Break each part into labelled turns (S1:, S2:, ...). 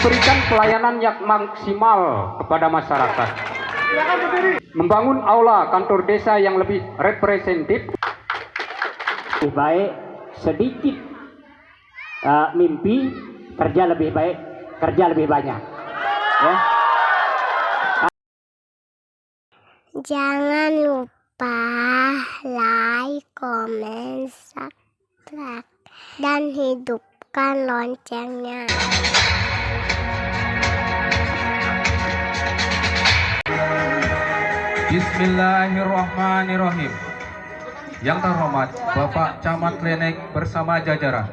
S1: berikan pelayanan yang maksimal kepada masyarakat, membangun aula kantor desa yang lebih representatif.
S2: Lebih baik sedikit mimpi, kerja lebih baik, kerja lebih banyak. Ya.
S3: Jangan lupa like, komen, subscribe, dan hidupkan loncengnya.
S4: Bismillahirrahmanirrahim. Yang terhormat Bapak Camat Lenek bersama jajaran.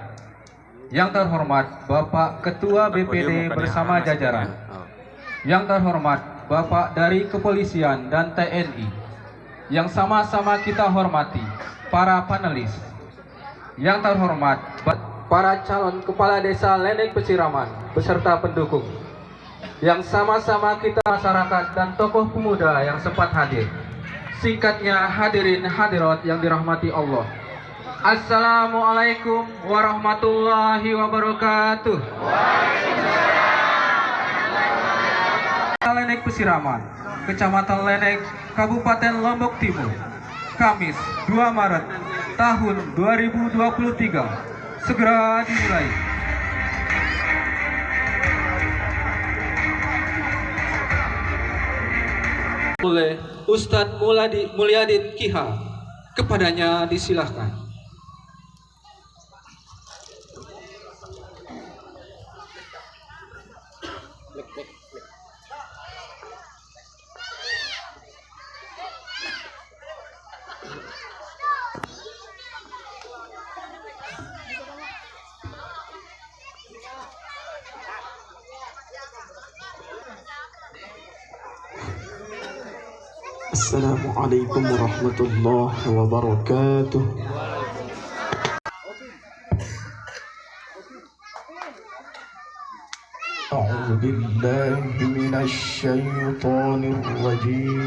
S4: Yang terhormat Bapak Ketua BPD bersama jajaran. Yang terhormat Bapak dari Kepolisian dan TNI. Yang sama-sama kita hormati para panelis. Yang terhormat para calon kepala desa Lenek Pesiraman beserta pendukung. Yang sama-sama kita masyarakat dan tokoh pemuda yang sempat hadir. Singkatnya, hadirin hadirat yang dirahmati Allah. Assalamualaikum warahmatullahi wabarakatuh. Lenek Pesiraman, Kecamatan Lenek, Kabupaten Lombok Timur, Kamis 2 Maret tahun 2023. Segera dimulai. Oleh Ustadz Mulyadin Kiha, kepadanya disilahkan.
S5: Assalamualaikum warahmatullahi wabarakatuh. A'udzu billahi minasy syaithanir rajim.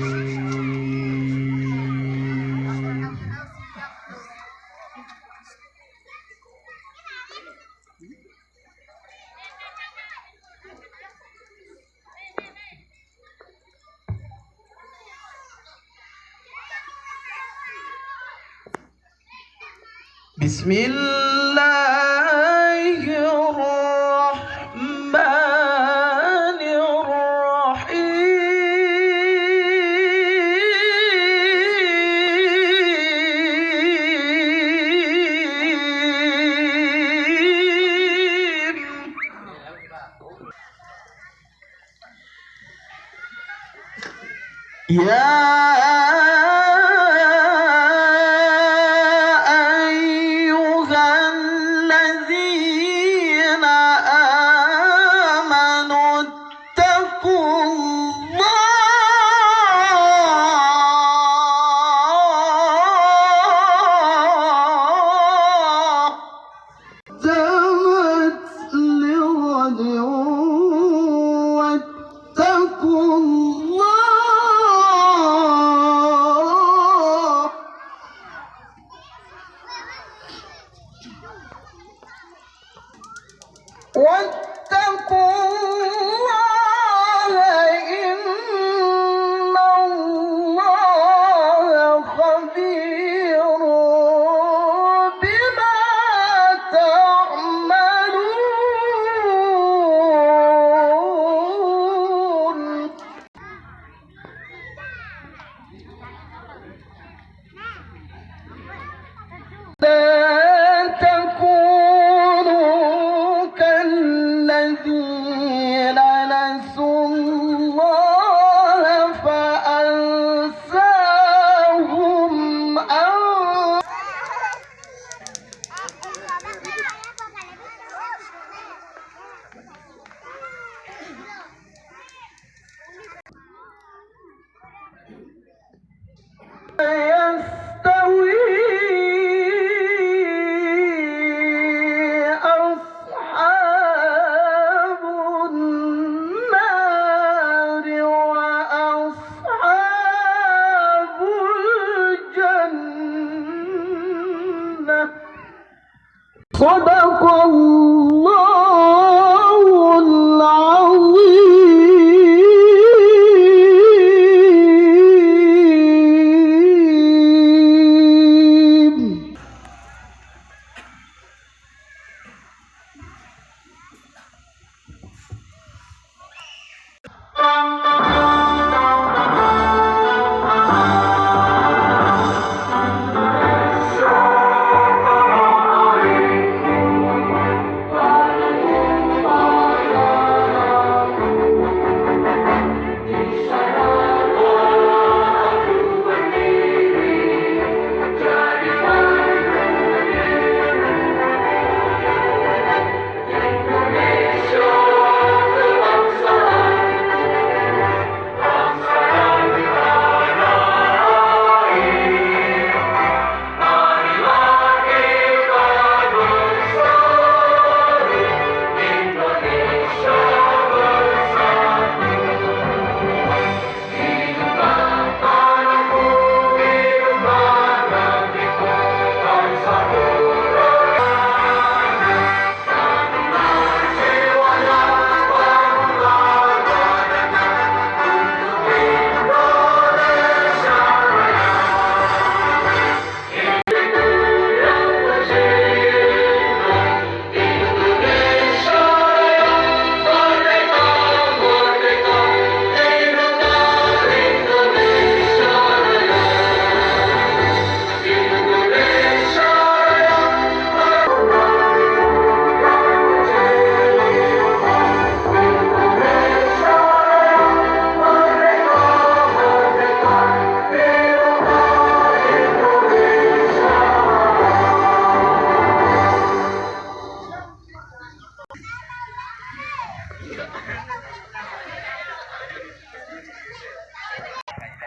S5: Sadaqallahul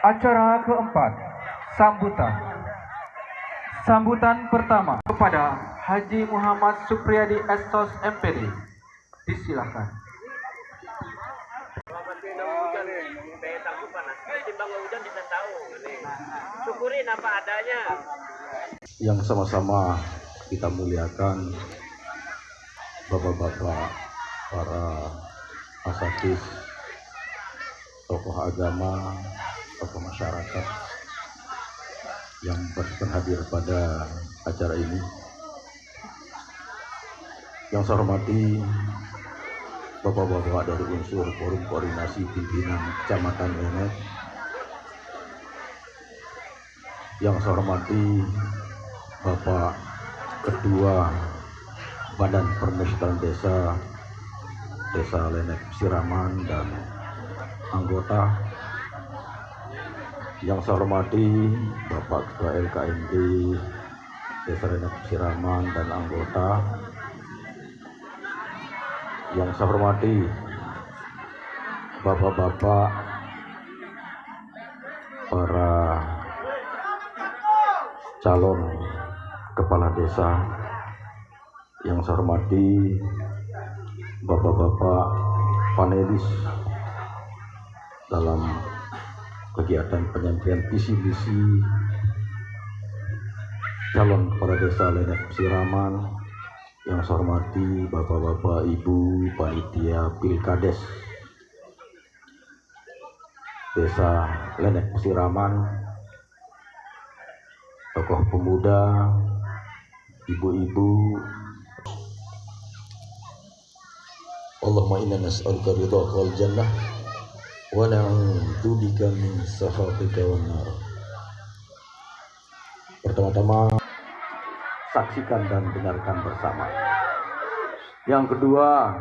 S4: Acara keempat, sambutan. Sambutan pertama kepada Haji Muhammad Supriyadi Estos MPD. Disilakan.
S6: Syukurin apa adanya.
S7: Yang sama-sama kita muliakan bapak-bapak, para asatidz, tokoh agama, tokoh masyarakat yang berhadir pada acara ini. Yang saya hormati bapak-bapak dari unsur Forum Koordinasi Pimpinan Kecamatan Lenek. Yang saya hormati Bapak Ketua Badan Permusyawaratan Desa Lenek Siraman dan anggota. Yang saya hormati Bapak Ketua LKMD Desa Lenek Siraman dan anggota. Yang saya hormati bapak-bapak, para calon kepala desa. Yang saya hormati bapak-bapak panelis dalam kegiatan penyampaian visi misi calon kepala desa Lenek Siraman. Yang saya hormati bapak-bapak, ibu, panitia Pilkades Desa Lenek Siraman, tokoh pemuda, ibu-ibu. Allahumma inna nas'aluka ridhaka wal jannah wa na'udzubika min sakhatika wan nar. Pertama-tama saksikan dan dengarkan bersama. Yang kedua,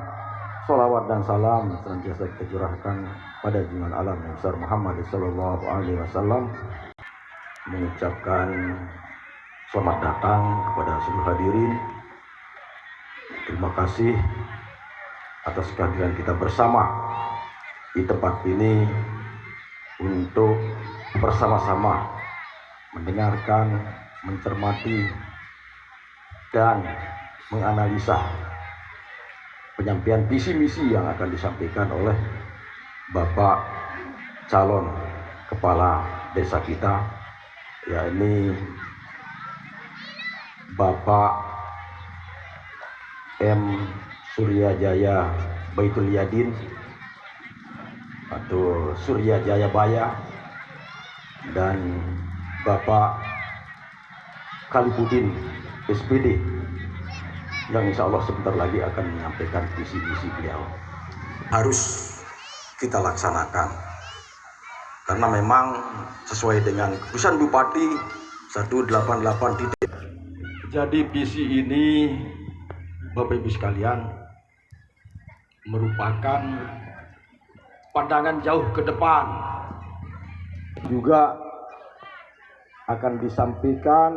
S7: sholawat dan salam senantiasa kita curahkan pada junjungan alam yang besar Muhammad sallallahu alaihi wasallam. Mengucapkan selamat datang kepada seluruh hadirin. Terima kasih atas kehadiran kita bersama di tempat ini untuk bersama-sama mendengarkan, mencermati dan menganalisa penyampaian visi misi yang akan disampaikan oleh Bapak calon kepala desa kita, yakni Bapak M. Suryajaya Baitul Yadin atau Suryajaya Baya, dan Bapak Kalipudin SPD yang insya Allah sebentar lagi akan menyampaikan visi-visi beliau. Harus kita laksanakan karena memang sesuai dengan keputusan Bupati 188 titik. Jadi visi ini Bapak Ibu sekalian merupakan pandangan jauh ke depan. Juga akan disampaikan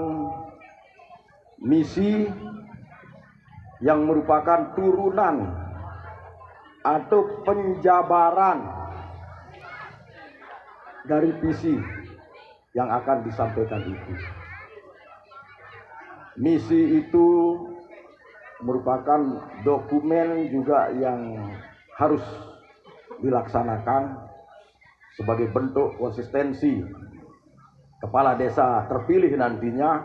S7: misi yang merupakan turunan atau penjabaran dari visi yang akan disampaikan itu. Misi itu merupakan dokumen juga yang harus dilaksanakan sebagai bentuk konsistensi kepala desa terpilih nantinya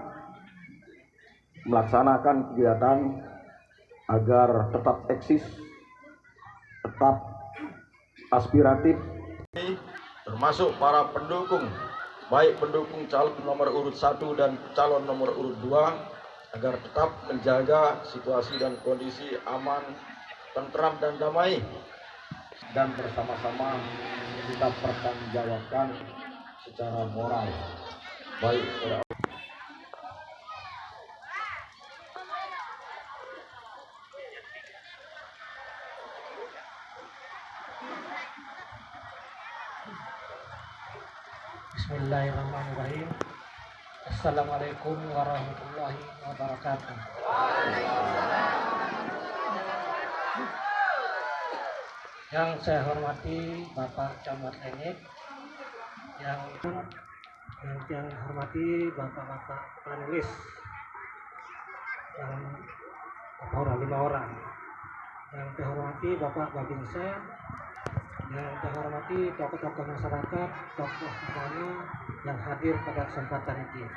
S7: melaksanakan kegiatan agar tetap eksis, tetap aspiratif, termasuk para pendukung, baik pendukung calon nomor urut 1 dan calon nomor urut 2, agar tetap menjaga situasi dan kondisi aman, tentram dan damai, dan bersama-sama kita pertanggungjawabkan secara moral baik oleh
S8: Bismillahirrahmanirrahim. Assalamualaikum warahmatullahi wabarakatuh. Yang saya hormati Bapak Camat Lenek, yang saya hormati bapak-bapak panelis yang lima orang, yang saya hormati Bapak Babinsa, yang saya hormati tokoh-tokoh masyarakat, tokoh agama yang hadir pada kesempatan ini.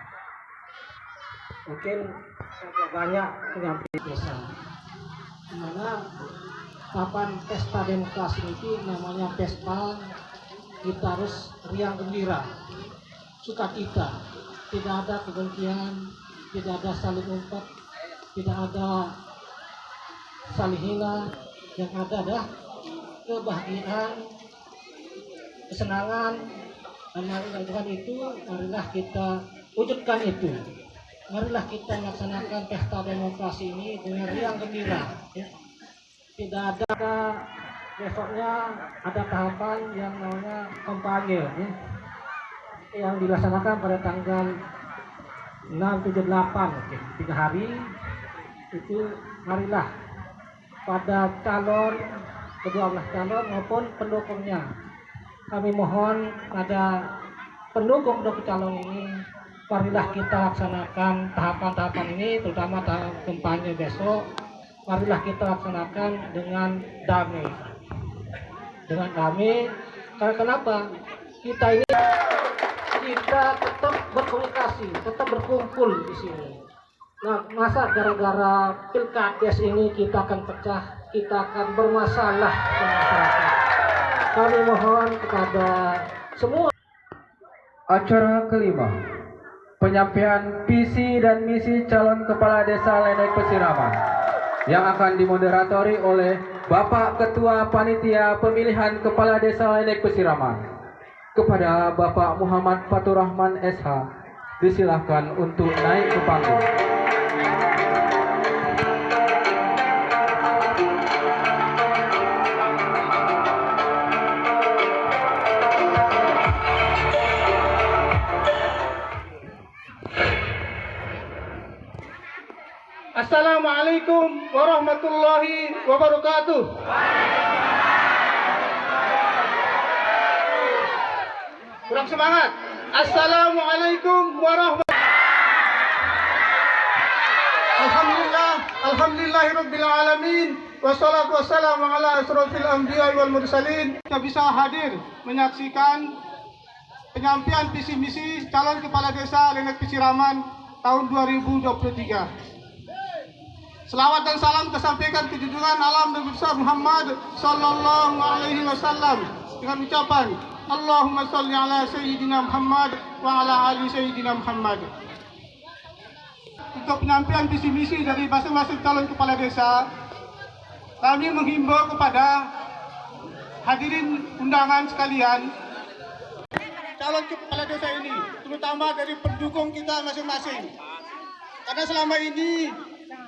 S8: Mungkin agak banyak penyampaian desa, dimana kapan pesta demokrasi ini namanya pesta kita harus riang gembira, sukacita, tidak ada kebencian, tidak ada saling umpat, tidak ada saling hina, yang ada adalah kebahagiaan, kesenangan, dan dengan itu marilah kita wujudkan itu. Marilah kita melaksanakan pesta demokrasi ini dengan riang gembira. Ya. Tidak ada besoknya ada tahapan yang namanya kampanye, ya, yang dilaksanakan pada tanggal 6, 7, 8, 3 hari. Itu marilah pada kedua belah calon maupun pendukungnya, kami mohon pada pendukung calon ini, marilah kita laksanakan tahapan-tahapan ini, terutama tahap kampanye besok, marilah kita laksanakan dengan damai. Dengan damai, karena kenapa? Kita tetap berkomunikasi, tetap berkumpul di sini. Nah, masa gara-gara pilkades ini kita akan pecah, kita akan bermasalah dengan masyarakat. Kami mohon kepada semua.
S4: Acara kelima, penyampaian visi dan misi calon kepala desa Lenek Pesiraman, yang akan dimoderatori oleh Bapak Ketua Panitia Pemilihan Kepala Desa Lenek Pesiraman. Kepada Bapak Muhammad Fatur Rahman SH, disilahkan untuk naik ke panggung.
S9: Assalamualaikum warahmatullahi wabarakatuh. Kurang semangat. Assalamualaikum warahmatullahi wabarakatuh. Alhamdulillahirabbil alamin. Wassalatu wassalamu ala asrofil anbiya'i wal mursalin. Kita bisa hadir menyaksikan penyampaian visi misi calon kepala desa Lenek Pesiraman tahun 2023. Selawat dan salam tersampaikan ke junjungan alam Nabi besar Muhammad sallallahu alaihi wasallam dengan ucapan Allahumma shalli ala sayyidina Muhammad wa ala ali sayyidina Muhammad. Untuk penyampaian visi misi dari masing-masing calon kepala desa, kami menghimbau kepada hadirin undangan sekalian, calon kepala desa ini, terutama dari pendukung kita masing-masing. Karena selama ini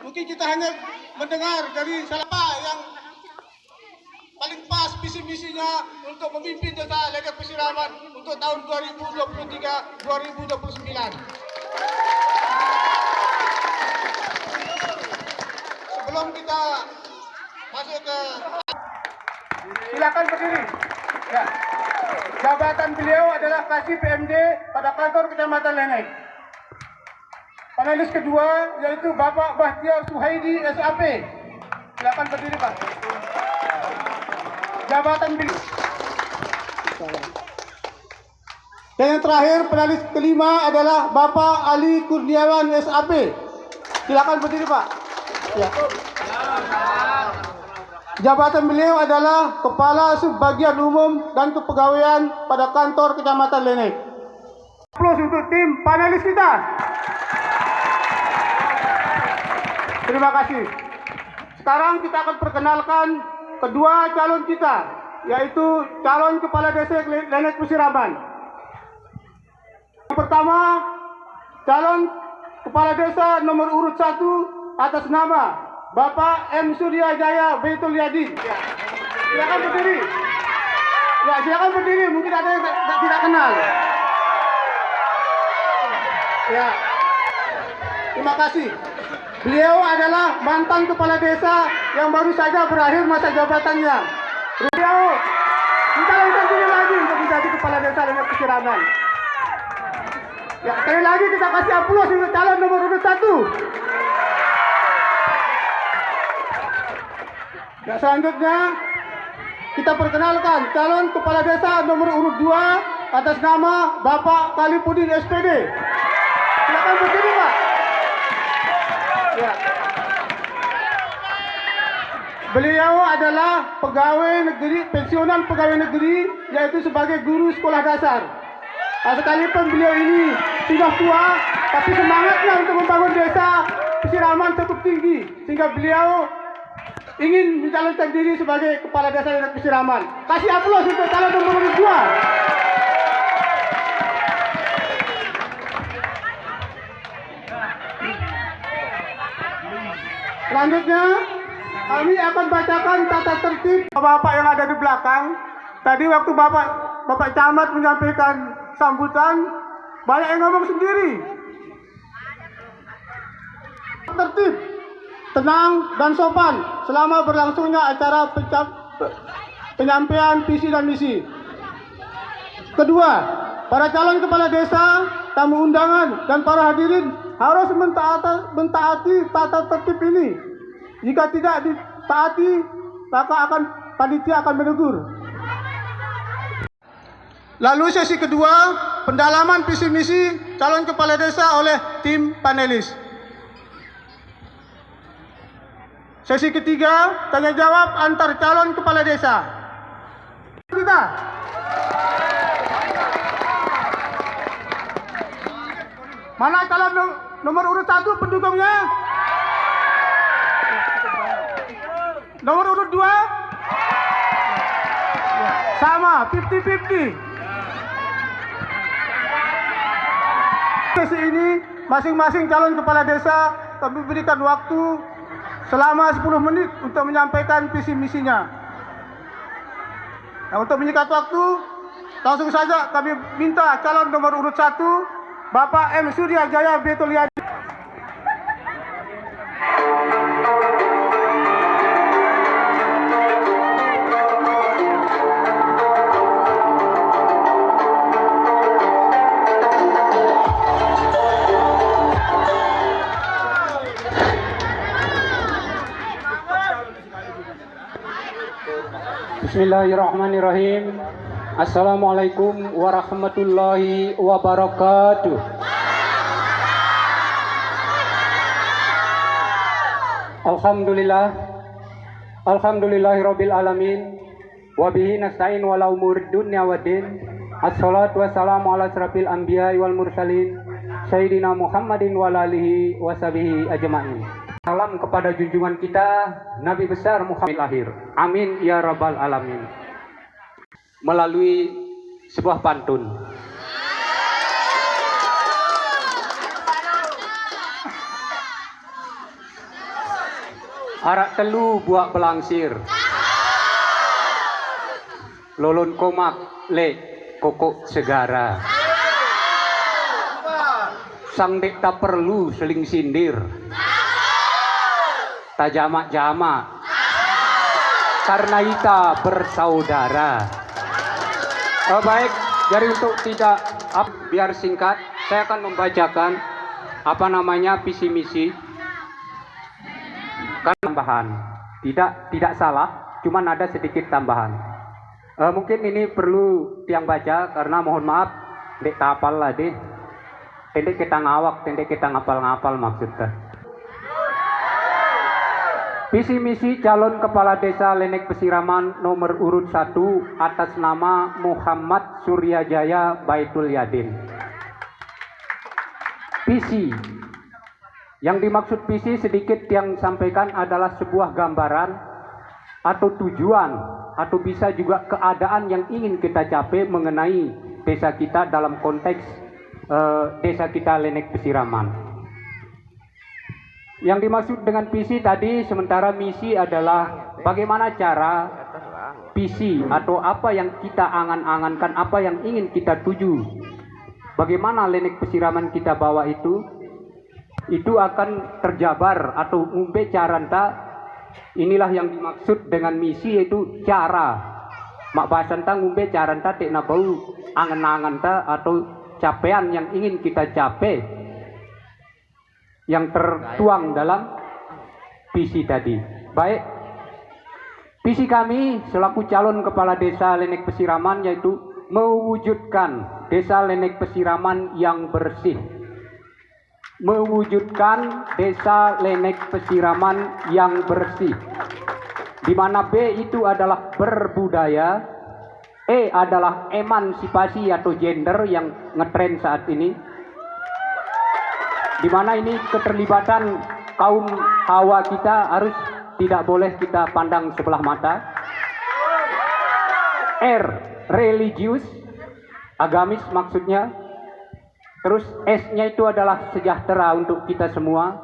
S9: mungkin kita hanya mendengar dari siapa yang paling pas visi misinya untuk memimpin desa Lenek Pesiraman untuk tahun 2023-2029. Sebelum kita masuk ke, silakan berdiri. Ya. Jabatan beliau adalah Kasih PMD pada kantor Kecamatan Lenek. Panelis kedua yaitu Bapak Bahtiar Suhaidi SAP. Silakan berdiri, Pak. Jabatan beliau. Dan yang terakhir panelis kelima adalah Bapak Ali Kurniawan SAP. Silakan berdiri, Pak. Ya. Jabatan beliau adalah Kepala Subbagian Umum dan Kepegawaian pada kantor Kecamatan Lenek. Aplaus untuk tim panelis kita. Terima kasih. Sekarang kita akan perkenalkan kedua calon kita, yaitu calon kepala desa Lenek Pesiraman. Yang pertama, calon kepala desa nomor urut 1 atas nama Bapak M. Surya Jaya Baitul Yadi. Silakan berdiri. Ya, silakan berdiri. Mungkin ada yang tidak kenal. Ya. Terima kasih. Beliau adalah mantan kepala desa yang baru saja berakhir masa jabatannya. Beliau minta lagi untuk menjadi kepala desa. Desa Lenek Pesiraman. Ya, sekali lagi kita kasih aplaus untuk calon nomor urut 1. Ya, selanjutnya kita perkenalkan calon kepala desa nomor urut 2 atas nama Bapak Kalipudin SPD. Silakan berdiri, Pak. Ya. Beliau adalah pegawai negeri, pensiunan pegawai negeri, yaitu sebagai guru sekolah dasar. Sekalipun beliau ini sudah tua, tapi semangatnya untuk membangun desa Pesiraman cukup tinggi, sehingga beliau ingin mencalonkan diri sebagai kepala desa Lenek Pesiraman. Kasih aplaus untuk calon nomor 2. Selanjutnya kami akan bacakan tata tertib Bapak yang ada di belakang. Tadi waktu Bapak Camat menyampaikan sambutan, banyak yang ngomong sendiri. Tertib, tenang dan sopan selama berlangsungnya acara penyampaian visi dan misi. Kedua, para calon kepala desa, tamu undangan, dan para hadirin harus mentaati tata tertib ini. Jika tidak ditaati, maka panitia akan menegur. Lalu sesi kedua, pendalaman visi misi calon kepala desa oleh tim panelis. Sesi ketiga, tanya jawab antar calon kepala desa. Kita. Mana calon nomor urut 1 pendukungnya? Nomor urut 2? Sama, 50-50. Sesi ini, masing-masing calon kepala desa kami berikan waktu selama 10 menit untuk menyampaikan visi misinya. Nah, untuk menyikat waktu, langsung saja kami minta calon nomor urut 1, Bapak M. Surya Jaya Betuliadi.
S1: Bismillahirrahmanirrahim. Assalamualaikum warahmatullahi wabarakatuh. Alhamdulillahirabbil alamin. Wa bihi nasta'in wala umur dunya waddin. Assalatu wassalamu ala asrafil anbiya'i wal mursalin sayyidina Muhammadin wa alihi washabihi ajma'in. Salam kepada junjungan kita Nabi besar Muhammad lahir. Amin ya rabbal alamin. Melalui sebuah pantun. Arak telu buak belangsir. Lolon komak le kokok segara. Sang dek tak perlu seling sindir. Tak jamak-jamak karena kita bersaudara. Baik, jadi untuk tidak biar singkat, saya akan membacakan visi misi. Kan tambahan, tidak salah, cuman ada sedikit tambahan. Mungkin ini perlu tiang baca karena mohon maaf, dek tapal lah deh. Tendek kita ngawak, tendek kita ngapal-ngapal maksudnya. Visi misi calon kepala desa Lenek Pesiraman nomor urut 1 atas nama Muhammad Suryajaya Baitul Yadin. Visi yang dimaksud visi sedikit yang sampaikan adalah sebuah gambaran atau tujuan atau bisa juga keadaan yang ingin kita capai mengenai desa kita dalam konteks desa kita Lenek Pesiraman. Yang dimaksud dengan visi tadi, sementara misi adalah bagaimana cara visi atau apa yang kita angan-angankan, apa yang ingin kita tuju. Bagaimana Lenek Pesiraman kita bawa itu akan terjabar atau ngumpe caranta. Inilah yang dimaksud dengan misi, yaitu cara mak bahasan ta ngumbe caran ta tik na bau angan-angan ta atau capaian yang ingin kita capai yang tertuang dalam visi tadi. Baik, visi kami selaku calon kepala desa Lenek Pesiraman yaitu mewujudkan desa Lenek Pesiraman yang bersih, mewujudkan desa Lenek Pesiraman yang bersih, di mana B itu adalah berbudaya, E adalah emansipasi atau gender yang ngetren saat ini, di mana ini keterlibatan kaum hawa kita harus tidak boleh kita pandang sebelah mata. R, religius, agamis maksudnya. Terus S-nya itu adalah sejahtera untuk kita semua.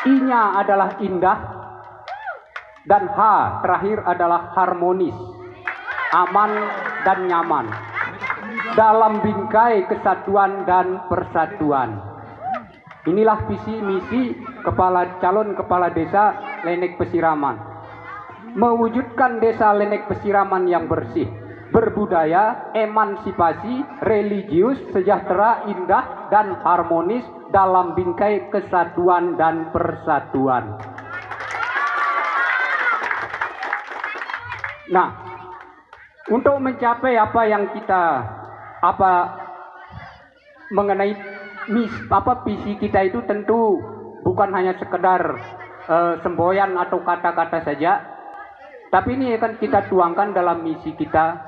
S1: I-nya adalah indah. Dan H terakhir adalah harmonis, aman dan nyaman dalam bingkai kesatuan dan persatuan. Inilah visi misi calon kepala desa Lenek Pesiraman. Mewujudkan desa Lenek Pesiraman yang bersih, berbudaya, emansipasi, religius, sejahtera, indah, dan harmonis dalam bingkai kesatuan dan persatuan. Nah, untuk mencapai apa yang kita mengenai visi kita itu tentu bukan hanya sekedar semboyan atau kata-kata saja, tapi ini akan kita tuangkan dalam misi kita.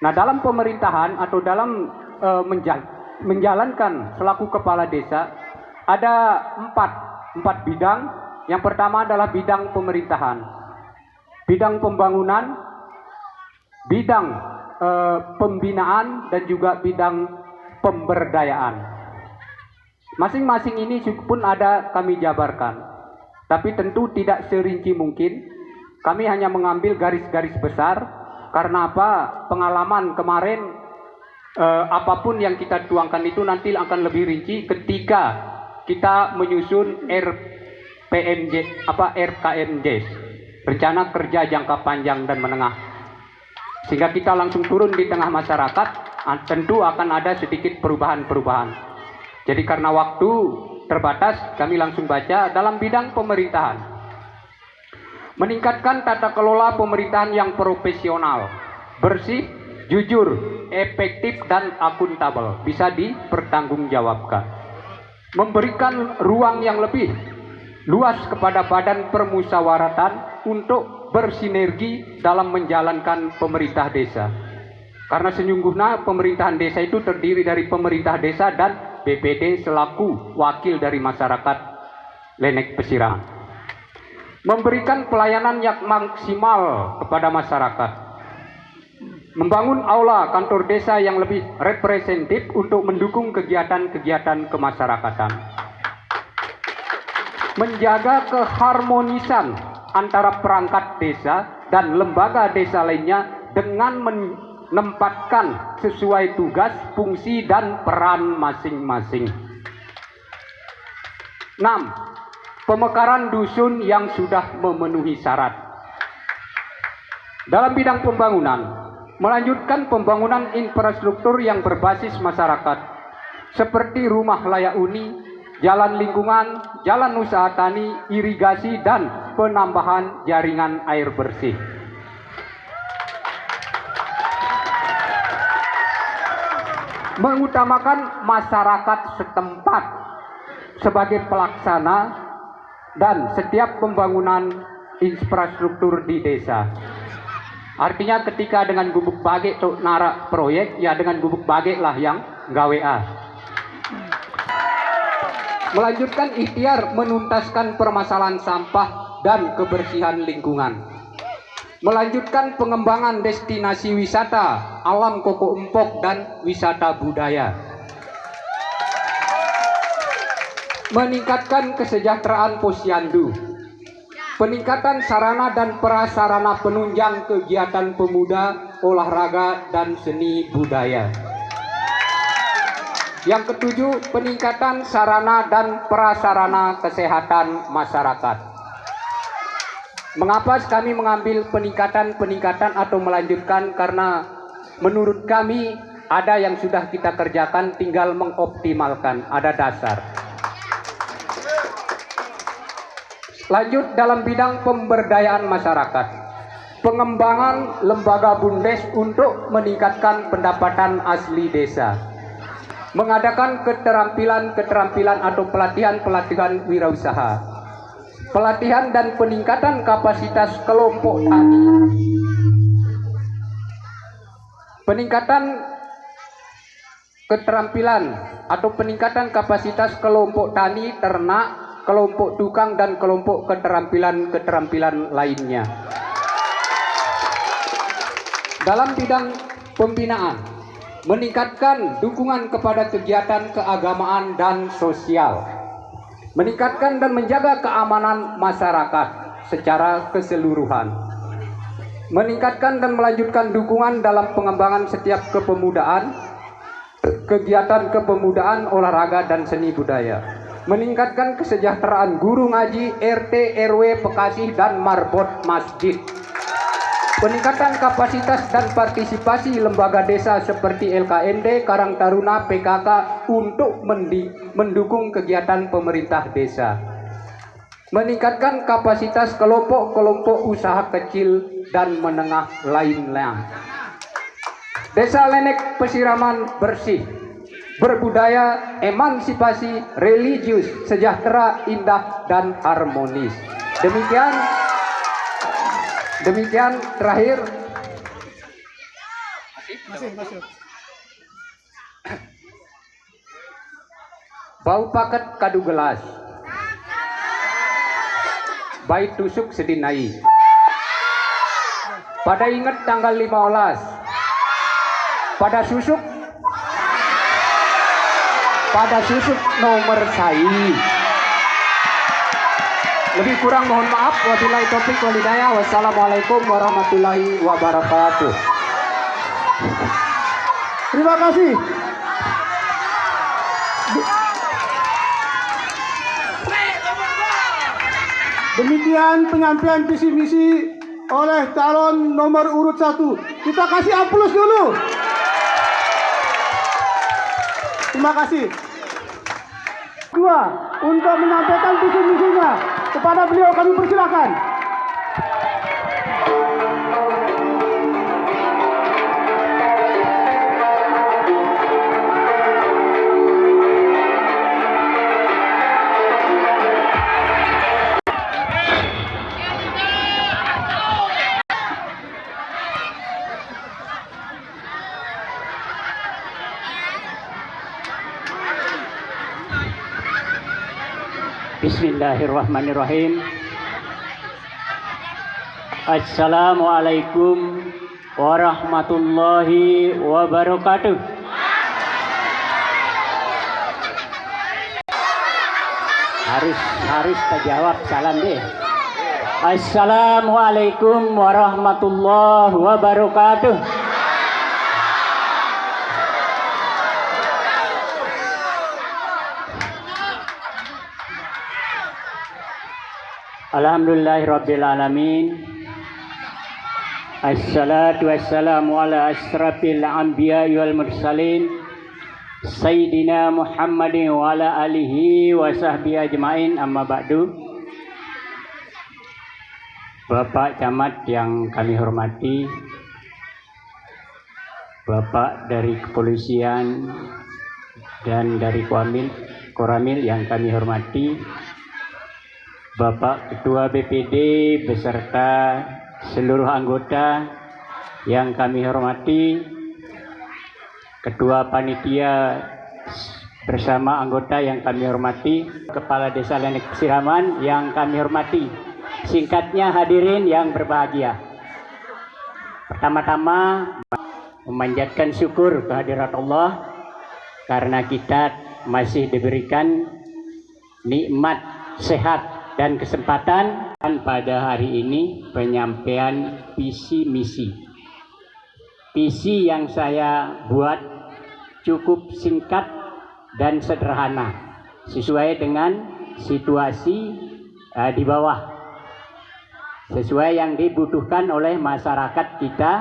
S1: Nah, dalam pemerintahan atau dalam menjalankan selaku kepala desa ada empat bidang. Yang pertama adalah bidang pemerintahan, bidang pembangunan, bidang pembinaan, dan juga bidang pemberdayaan. Masing-masing ini pun ada kami jabarkan, tapi tentu tidak serinci mungkin. Kami hanya mengambil garis-garis besar. Karena apa? Pengalaman kemarin, apapun yang kita tuangkan itu nanti akan lebih rinci ketika kita menyusun RKMJ, rencana kerja jangka panjang dan menengah, sehingga kita langsung turun di tengah masyarakat. Tentu akan ada sedikit perubahan-perubahan. Jadi karena waktu terbatas, kami langsung baca. Dalam bidang pemerintahan, meningkatkan tata kelola pemerintahan yang profesional, bersih, jujur, efektif, dan akuntabel, bisa dipertanggungjawabkan. Memberikan ruang yang lebih luas kepada badan permusyawaratan untuk bersinergi dalam menjalankan pemerintah desa. Karena sesungguhnya pemerintahan desa itu terdiri dari pemerintah desa dan BPD selaku wakil dari masyarakat Lenek Pesiraman. Memberikan pelayanan yang maksimal kepada masyarakat. Membangun aula kantor desa yang lebih representatif untuk mendukung kegiatan-kegiatan kemasyarakatan. Menjaga keharmonisan antara perangkat desa dan lembaga desa lainnya dengan menempatkan sesuai tugas, fungsi, dan peran masing-masing. 6. Pemekaran dusun yang sudah memenuhi syarat. Dalam bidang pembangunan, melanjutkan pembangunan infrastruktur yang berbasis masyarakat, seperti rumah layak huni, jalan lingkungan, jalan usaha tani, irigasi, dan penambahan jaringan air bersih. Mengutamakan masyarakat setempat sebagai pelaksana dan setiap pembangunan infrastruktur di desa. Artinya ketika dengan gubuk bage untuk narak proyek, ya dengan gubuk bage lah yang gawe. Melanjutkan ikhtiar menuntaskan permasalahan sampah dan kebersihan lingkungan. Melanjutkan pengembangan destinasi wisata alam Koko Empok dan wisata budaya. Meningkatkan kesejahteraan posyandu. Peningkatan sarana dan prasarana penunjang kegiatan pemuda, olahraga, dan seni budaya. Yang ketujuh, peningkatan sarana dan prasarana kesehatan masyarakat. Mengapa kami mengambil peningkatan atau melanjutkan? Karena menurut kami ada yang sudah kita kerjakan, tinggal mengoptimalkan, ada dasar. Lanjut dalam bidang pemberdayaan masyarakat, pengembangan lembaga BUMDes untuk meningkatkan pendapatan asli desa, mengadakan keterampilan atau pelatihan wirausaha, pelatihan dan peningkatan kapasitas kelompok tani, peningkatan keterampilan atau peningkatan kapasitas kelompok tani, ternak, kelompok tukang dan kelompok keterampilan lainnya. Dalam bidang pembinaan, meningkatkan dukungan kepada kegiatan keagamaan dan sosial, meningkatkan dan menjaga keamanan masyarakat secara keseluruhan, meningkatkan dan melanjutkan dukungan dalam pengembangan setiap kepemudaan, kegiatan kepemudaan, olahraga dan seni budaya, meningkatkan kesejahteraan guru ngaji, RT, RW, pekasih dan marbot masjid, peningkatan kapasitas dan partisipasi lembaga desa seperti LKND, Karang Taruna, PKK untuk mendukung kegiatan pemerintah desa, meningkatkan kapasitas kelompok usaha kecil dan menengah lainnya. Desa Lenek Pesiraman bersih, berbudaya, emansipasi, religius, sejahtera, indah, dan harmonis. Demikian terakhir. Bau paket kadu gelas, baik tusuk sedinai. Pada ingat tanggal 15, pada susuk nomor sai. Lebih kurang mohon maaf. Wabillahi taufiq wal hidayah. Wassalamualaikum warahmatullahi wabarakatuh.
S9: Terima kasih. Demikian penyampaian visi misi oleh calon nomor urut 1. Kita kasih aplaus dulu. Terima kasih. Kedua, untuk menyampaikan visi misinya kepada beliau kami persilakan.
S2: Bismillahirrahmanirrahim. Assalamualaikum warahmatullahi wabarakatuh. Harus terjawab salam deh. Assalamualaikum warahmatullahi wabarakatuh. Alhamdulillahirabbil alamin. Assalatu wassalamu ala asrafil anbiya wal mursalin Sayyidina Muhammadin wa ala alihi wa sahbihi ajmain, amma ba'du. Bapak Camat yang kami hormati, Bapak dari kepolisian dan dari Koramil yang kami hormati, Bapak Ketua BPD beserta seluruh anggota yang kami hormati, Ketua Panitia bersama anggota yang kami hormati, Kepala Desa Lenek Pesiraman yang kami hormati, singkatnya hadirin yang berbahagia. Pertama-tama memanjatkan syukur kehadirat Allah karena kita masih diberikan nikmat sehat dan kesempatan pada hari ini penyampaian visi misi. Visi yang saya buat cukup singkat dan sederhana sesuai dengan situasi di bawah. sesuai yang dibutuhkan oleh masyarakat kita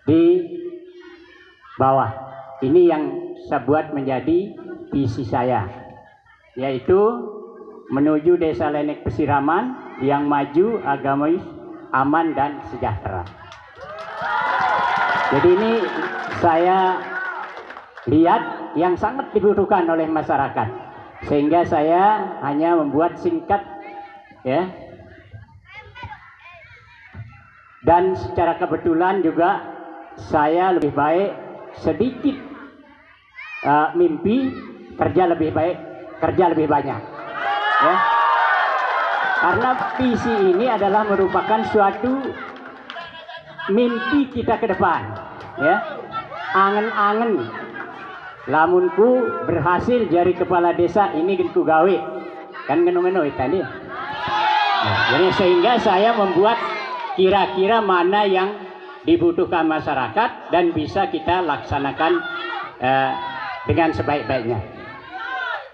S2: di bawah. Ini yang saya buat menjadi visi saya, yaitu menuju Desa Lenek Pesiraman yang maju, agamis, aman dan sejahtera. Jadi ini saya lihat yang sangat dibutuhkan oleh masyarakat, sehingga saya hanya membuat singkat, ya. Dan secara kebetulan juga saya lebih baik sedikit mimpi, kerja lebih baik, kerja lebih banyak, ya. Karena visi ini adalah merupakan suatu mimpi kita ke depan, ya. Angen-angen lamunku berhasil jadi kepala desa ini ku gawe kan ngeno-ngeno tadi. Nah, jadi sehingga saya membuat kira-kira mana yang dibutuhkan masyarakat dan bisa kita laksanakan dengan sebaik-baiknya.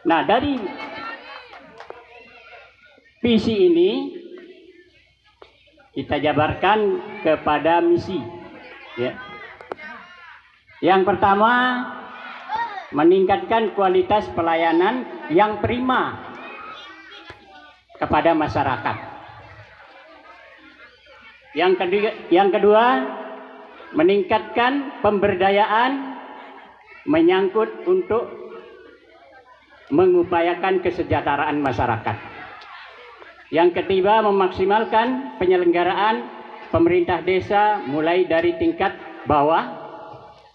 S2: Nah, dari visi ini kita jabarkan kepada misi, ya. Yang pertama, meningkatkan kualitas pelayanan yang prima kepada masyarakat. Yang kedua, meningkatkan pemberdayaan menyangkut untuk mengupayakan kesejahteraan masyarakat. Yang ketiga, memaksimalkan penyelenggaraan pemerintah desa mulai dari tingkat bawah,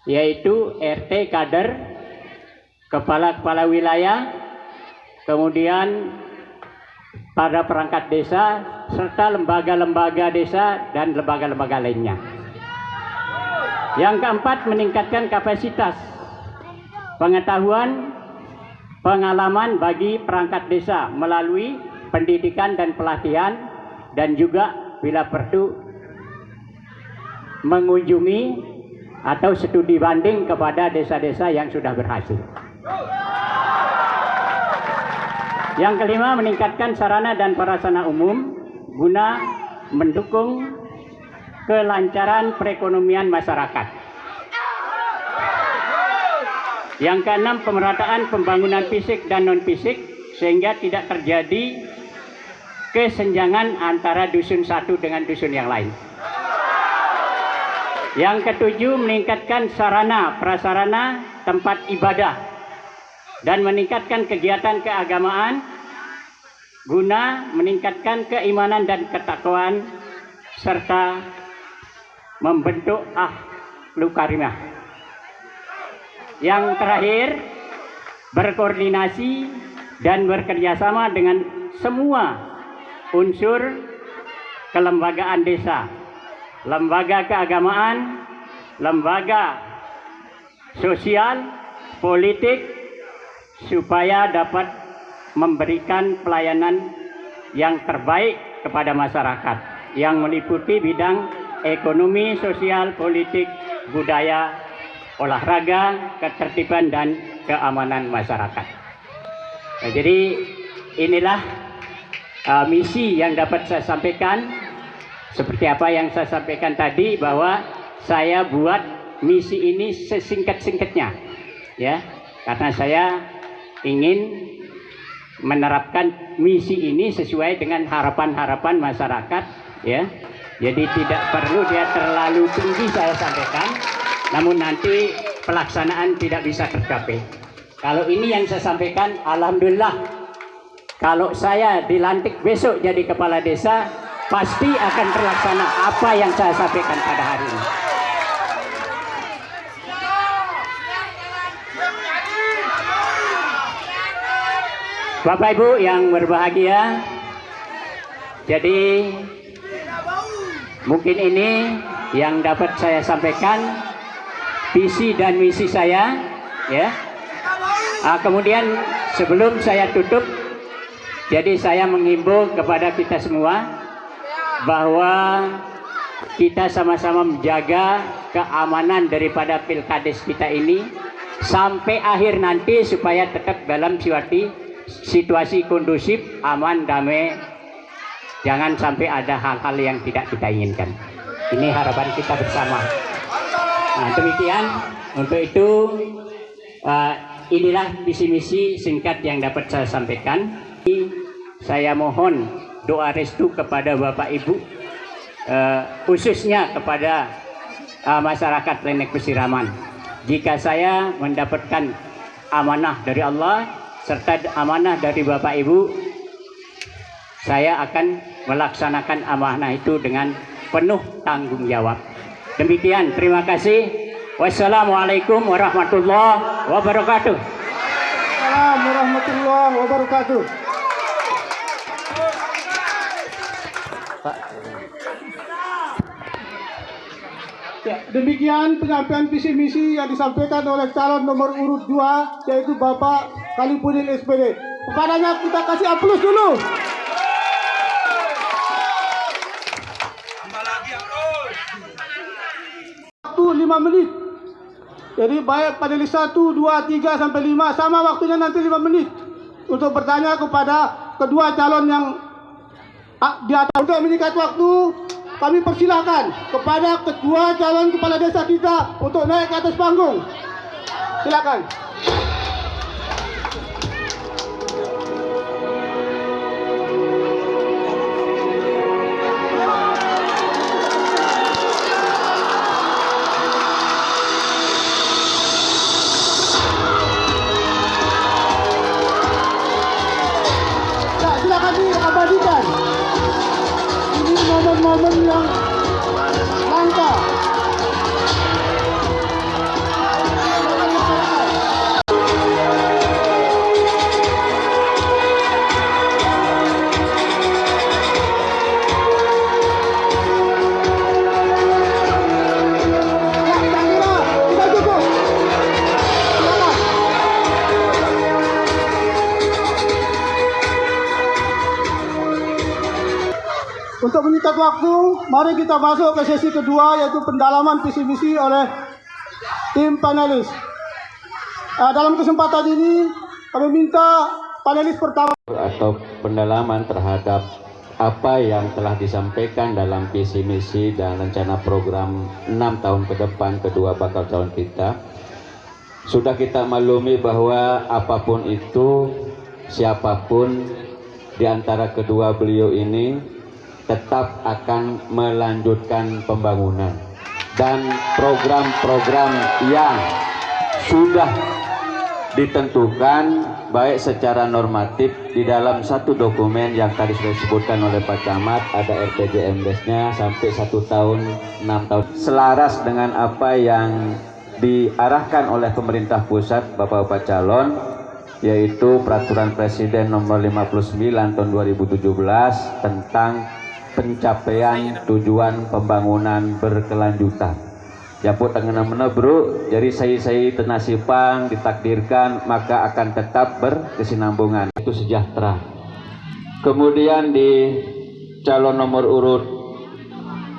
S2: yaitu RT, kader, kepala-kepala wilayah, kemudian pada perangkat desa, serta lembaga-lembaga desa dan lembaga-lembaga lainnya. Yang keempat, meningkatkan kapasitas pengetahuan, pengalaman bagi perangkat desa melalui pendidikan dan pelatihan, dan juga bila perlu mengunjungi atau studi banding kepada desa-desa yang sudah berhasil. Yang kelima, meningkatkan sarana dan prasarana umum guna mendukung kelancaran perekonomian masyarakat. Yang keenam, pemerataan pembangunan fisik dan non-fisik sehingga tidak terjadi kesenjangan antara dusun satu dengan dusun yang lain. Yang ketujuh, meningkatkan sarana prasarana tempat ibadah dan meningkatkan kegiatan keagamaan guna meningkatkan keimanan dan ketakwaan serta membentuk akhlak karimah. Yang terakhir, berkoordinasi dan bekerjasama dengan semua unsur kelembagaan desa, lembaga keagamaan, lembaga sosial, politik, supaya dapat memberikan pelayanan yang terbaik kepada masyarakat yang meliputi bidang ekonomi, sosial, politik, budaya, olahraga, ketertiban dan keamanan masyarakat. Nah, jadi inilah misi yang dapat saya sampaikan. Seperti apa yang saya sampaikan tadi, bahwa saya buat misi ini sesingkat-singkatnya, ya, karena saya ingin menerapkan misi ini sesuai dengan harapan-harapan masyarakat, ya. Jadi tidak perlu dia terlalu tinggi saya sampaikan, namun nanti pelaksanaan tidak bisa tercapai. Kalau ini yang saya sampaikan, alhamdulillah, kalau saya dilantik besok jadi kepala desa, pasti akan terlaksana apa yang saya sampaikan pada hari ini. Bapak Ibu yang berbahagia, jadi mungkin ini yang dapat saya sampaikan, visi dan misi saya, ya. Kemudian sebelum saya tutup, jadi saya menghimbau kepada kita semua bahwa kita sama-sama menjaga keamanan daripada pilkades kita ini sampai akhir nanti, supaya tetap dalam situasi kondusif, aman, damai, Jangan sampai ada hal-hal yang tidak kita inginkan. Ini harapan kita bersama. Nah, demikian. Untuk itu, inilah visi misi singkat yang dapat saya sampaikan. Saya mohon doa restu kepada Bapak Ibu, khususnya kepada masyarakat Lenek Pesiraman. Jika saya mendapatkan amanah dari Allah serta amanah dari Bapak Ibu, saya akan melaksanakan amanah itu dengan penuh tanggung jawab. Demikian, terima kasih. Wassalamualaikum warahmatullahi wabarakatuh.
S9: Assalamualaikum warahmatullahi wabarakatuh. Ya, demikian penyampaian visi misi yang disampaikan oleh calon nomor urut 2, yaitu Bapak Kalipudin SPD. Kepadanya kita kasih aplaus dulu. Waktu 5 menit. Jadi baik panelis 1, 2, 3 sampai 5 sama waktunya nanti 5 menit untuk bertanya kepada kedua calon yang di atas. Untuk menyingkat waktu, kami persilahkan kepada kedua calon kepala desa kita untuk naik ke atas panggung. Silakan. Silakan diabadikan. Ini momen-momen yang langka. Untuk menyingkat waktu, mari kita masuk ke sesi kedua, yaitu pendalaman visi misi oleh tim panelis. Dalam kesempatan ini, kami minta panelis pertama
S10: atau pendalaman terhadap apa yang telah disampaikan dalam visi misi dan rencana program 6 tahun ke depan kedua bakal calon kita. Sudah kita maklumi bahwa apapun itu, siapapun di antara kedua beliau ini tetap akan melanjutkan pembangunan dan program-program yang sudah ditentukan baik secara normatif di dalam satu dokumen yang tadi sudah disebutkan oleh Pak Camat, ada RPJMDes-nya sampai 1 tahun 6 tahun, selaras dengan apa yang diarahkan oleh pemerintah pusat Bapak-Bapak calon, yaitu Peraturan Presiden nomor 59 tahun 2017 tentang pencapaian tujuan pembangunan berkelanjutan. Ya pun tangan bro, jadi saya tenasipang ditakdirkan maka akan tetap berkesinambungan, itu sejahtera. Kemudian di calon nomor urut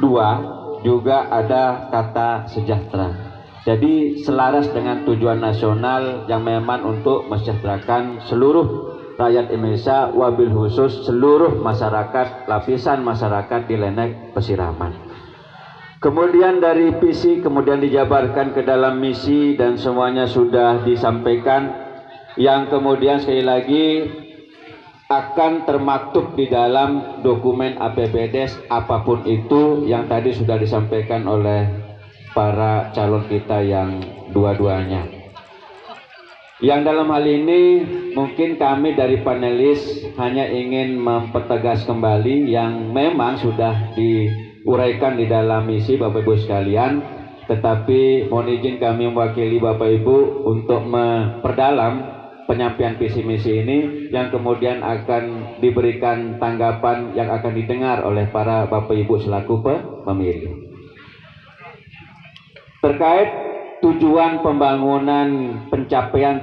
S10: 2 juga ada kata sejahtera. Jadi selaras dengan tujuan nasional yang memang untuk mensejahterakan seluruh rakyat Indonesia, wabil khusus seluruh masyarakat, lapisan masyarakat di Lenek Pesiraman. Kemudian dari visi kemudian dijabarkan ke dalam misi dan semuanya sudah disampaikan, yang kemudian sekali lagi akan termaktub di dalam dokumen APBDes apapun itu yang tadi sudah disampaikan oleh para calon kita yang dua-duanya. Yang dalam hal ini mungkin kami dari panelis hanya ingin mempertegas kembali yang memang sudah diuraikan di dalam misi Bapak Ibu sekalian, tetapi mohon izin kami mewakili Bapak Ibu untuk memperdalam penyampaian visi misi ini yang kemudian akan diberikan tanggapan yang akan didengar oleh para Bapak Ibu selaku pemilih. Terkait tujuan pembangunan, pencapaian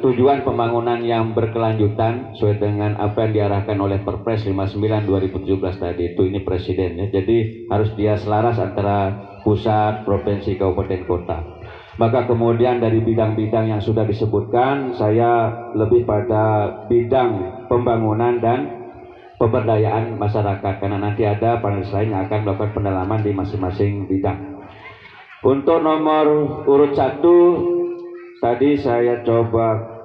S10: tujuan pembangunan yang berkelanjutan sesuai dengan apa yang diarahkan oleh Perpres 59 2017 tadi itu, ini presiden ya, jadi harus dia selaras antara pusat, provinsi, kabupaten, kota. Maka kemudian dari bidang-bidang yang sudah disebutkan, saya lebih pada bidang pembangunan dan pemberdayaan masyarakat, karena nanti ada panelis lain yang akan melakukan pendalaman di masing-masing bidang. Untuk nomor urut 1 tadi saya coba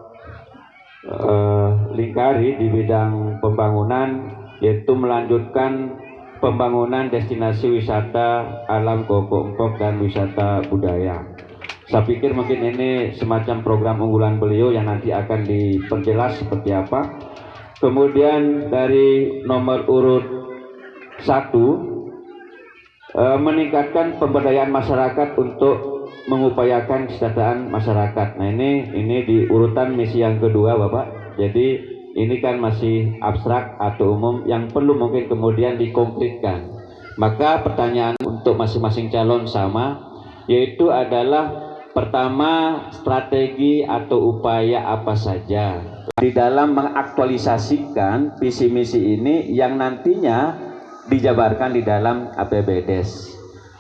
S10: lingkari di bidang pembangunan, yaitu melanjutkan pembangunan destinasi wisata alam Koko Empok dan wisata budaya. Saya pikir mungkin ini semacam program unggulan beliau yang nanti akan diperjelas seperti apa. Kemudian dari nomor urut 1, meningkatkan pemberdayaan masyarakat untuk mengupayakan kesejahteraan masyarakat. Nah ini di urutan misi yang kedua, Bapak. Jadi ini kan masih abstrak atau umum yang perlu mungkin kemudian dikonkretkan. Maka pertanyaan untuk masing-masing calon sama, yaitu adalah pertama, strategi atau upaya apa saja di dalam mengaktualisasikan visi misi ini yang nantinya dijabarkan di dalam APBDes.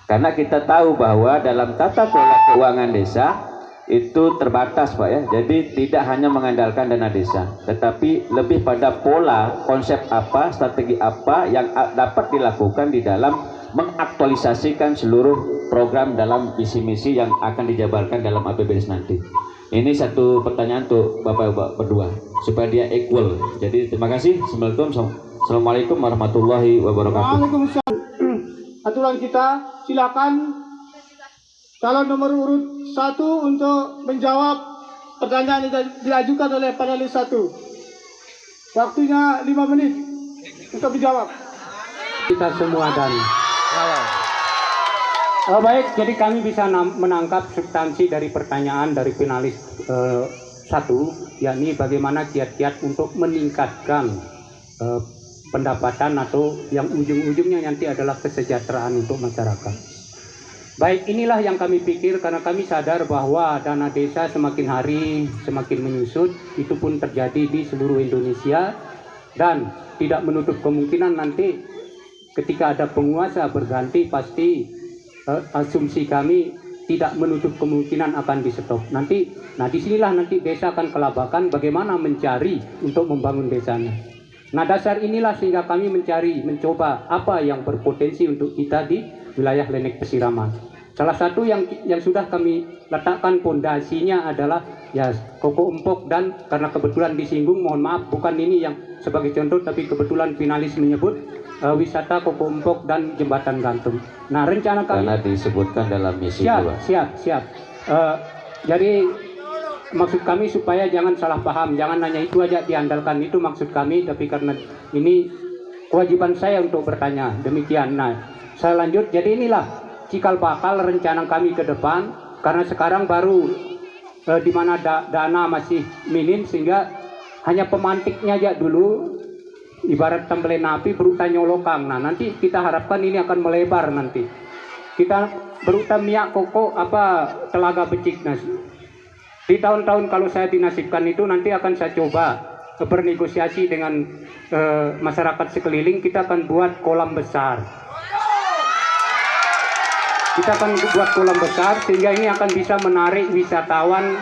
S10: Karena kita tahu bahwa dalam tata kelola keuangan desa itu terbatas, Pak ya. Jadi tidak hanya mengandalkan dana desa, tetapi lebih pada pola, konsep apa, strategi apa yang dapat dilakukan di dalam mengaktualisasikan seluruh program dalam visi misi yang akan dijabarkan dalam APBDes nanti. Ini satu pertanyaan untuk Bapak-Bapak berdua supaya dia equal. Jadi terima kasih. Assalamualaikum warahmatullahi wabarakatuh.
S9: Waalaikumsalam. Aturan kita, silakan calon nomor urut 1 untuk menjawab pertanyaan yang diajukan oleh panelis 1. Waktunya 5 menit untuk menjawab.
S1: Kita semua dan baik, jadi kami bisa menangkap substansi dari pertanyaan dari finalis 1, yakni bagaimana kiat-kiat untuk meningkatkan pendapatan atau yang ujung-ujungnya nanti adalah kesejahteraan untuk masyarakat. Baik, inilah yang kami pikir karena kami sadar bahwa dana desa semakin hari semakin menyusut, itu pun terjadi di seluruh Indonesia dan tidak menutup kemungkinan nanti ketika ada penguasa berganti pasti asumsi kami tidak menutup kemungkinan akan di stop. Nah disinilah nanti desa akan kelabakan bagaimana mencari untuk membangun desanya. Nah dasar inilah sehingga kami mencoba apa yang berpotensi untuk kita di wilayah Lenek Pesiraman. Salah satu yang sudah kami letakkan pondasinya adalah ya Koko Empok, dan karena kebetulan disinggung, mohon maaf bukan ini yang sebagai contoh, tapi kebetulan finalis menyebut wisata Koko Empok dan Jembatan Gantung. Nah rencana kami
S10: karena disebutkan dalam misi
S1: siap. Jadi maksud kami supaya jangan salah paham, jangan hanya itu aja diandalkan, itu maksud kami, tapi karena ini kewajiban saya untuk bertanya, demikian. Nah saya lanjut, jadi inilah cikal bakal rencana kami ke depan, karena sekarang baru di mana dana masih minim sehingga hanya pemantiknya aja dulu, ibarat tembelen api beruta nyolokang. Nah nanti kita harapkan ini akan melebar, nanti kita beruta minyak koko telaga becik nasi. Di tahun-tahun kalau saya dinasibkan itu nanti akan saya coba bernegosiasi dengan masyarakat sekeliling. Kita akan buat kolam besar. Sehingga ini akan bisa menarik wisatawan.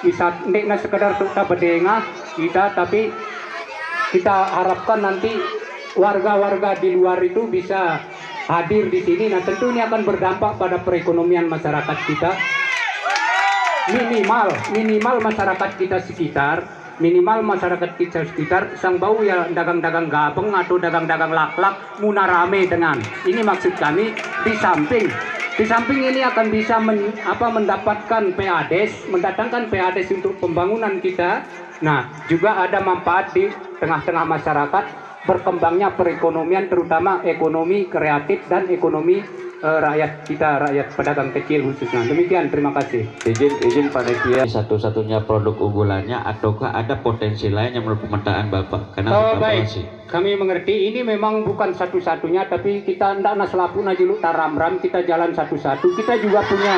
S1: Tidak sekedar untuk berdengah kita, tapi kita harapkan nanti warga-warga di luar itu bisa hadir di sini. Nah tentu ini akan berdampak pada perekonomian masyarakat kita. Minimal masyarakat kita sekitar sang bau ya dagang-dagang gabeng atau dagang-dagang laklak muna rame dengan ini, maksud kami di samping ini akan bisa mendapatkan PADES, mendatangkan PADES untuk pembangunan kita. Nah juga ada manfaat di tengah-tengah masyarakat berkembangnya perekonomian, terutama ekonomi kreatif dan ekonomi rakyat kita, rakyat pedagang kecil khususnya. Demikian, terima kasih.
S10: Izin panitia, satu-satunya produk unggulannya ataukah ada potensi lain yang menurut pemetaan Bapak? Karena
S1: baik, kami mengerti ini memang bukan satu-satunya, tapi kita tidak naslapu najiluk taramram, kita jalan satu-satu. Kita juga punya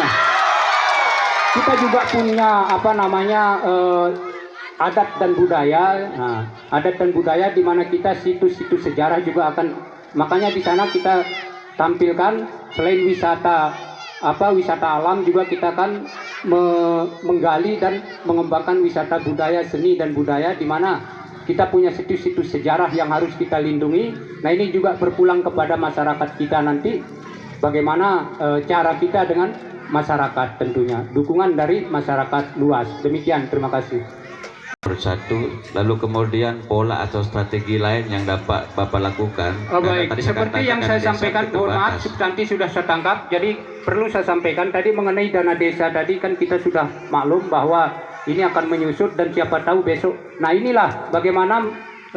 S1: adat dan budaya. Nah, adat dan budaya di mana kita situs-situs sejarah juga akan, makanya di sana kita tampilkan selain wisata alam juga kita akan menggali dan mengembangkan wisata budaya, seni dan budaya, di mana kita punya situs-situs sejarah yang harus kita lindungi. Nah, ini juga berpulang kepada masyarakat kita nanti, bagaimana cara kita dengan masyarakat, tentunya dukungan dari masyarakat luas. Demikian, terima kasih.
S10: Satu, lalu kemudian pola atau strategi lain yang dapat Bapak lakukan.
S1: Baik, seperti yang saya sampaikan, mohon maaf, substansi sudah saya tangkap. Jadi perlu saya sampaikan tadi mengenai dana desa tadi, kan kita sudah maklum bahwa ini akan menyusut dan siapa tahu besok. Nah, inilah bagaimana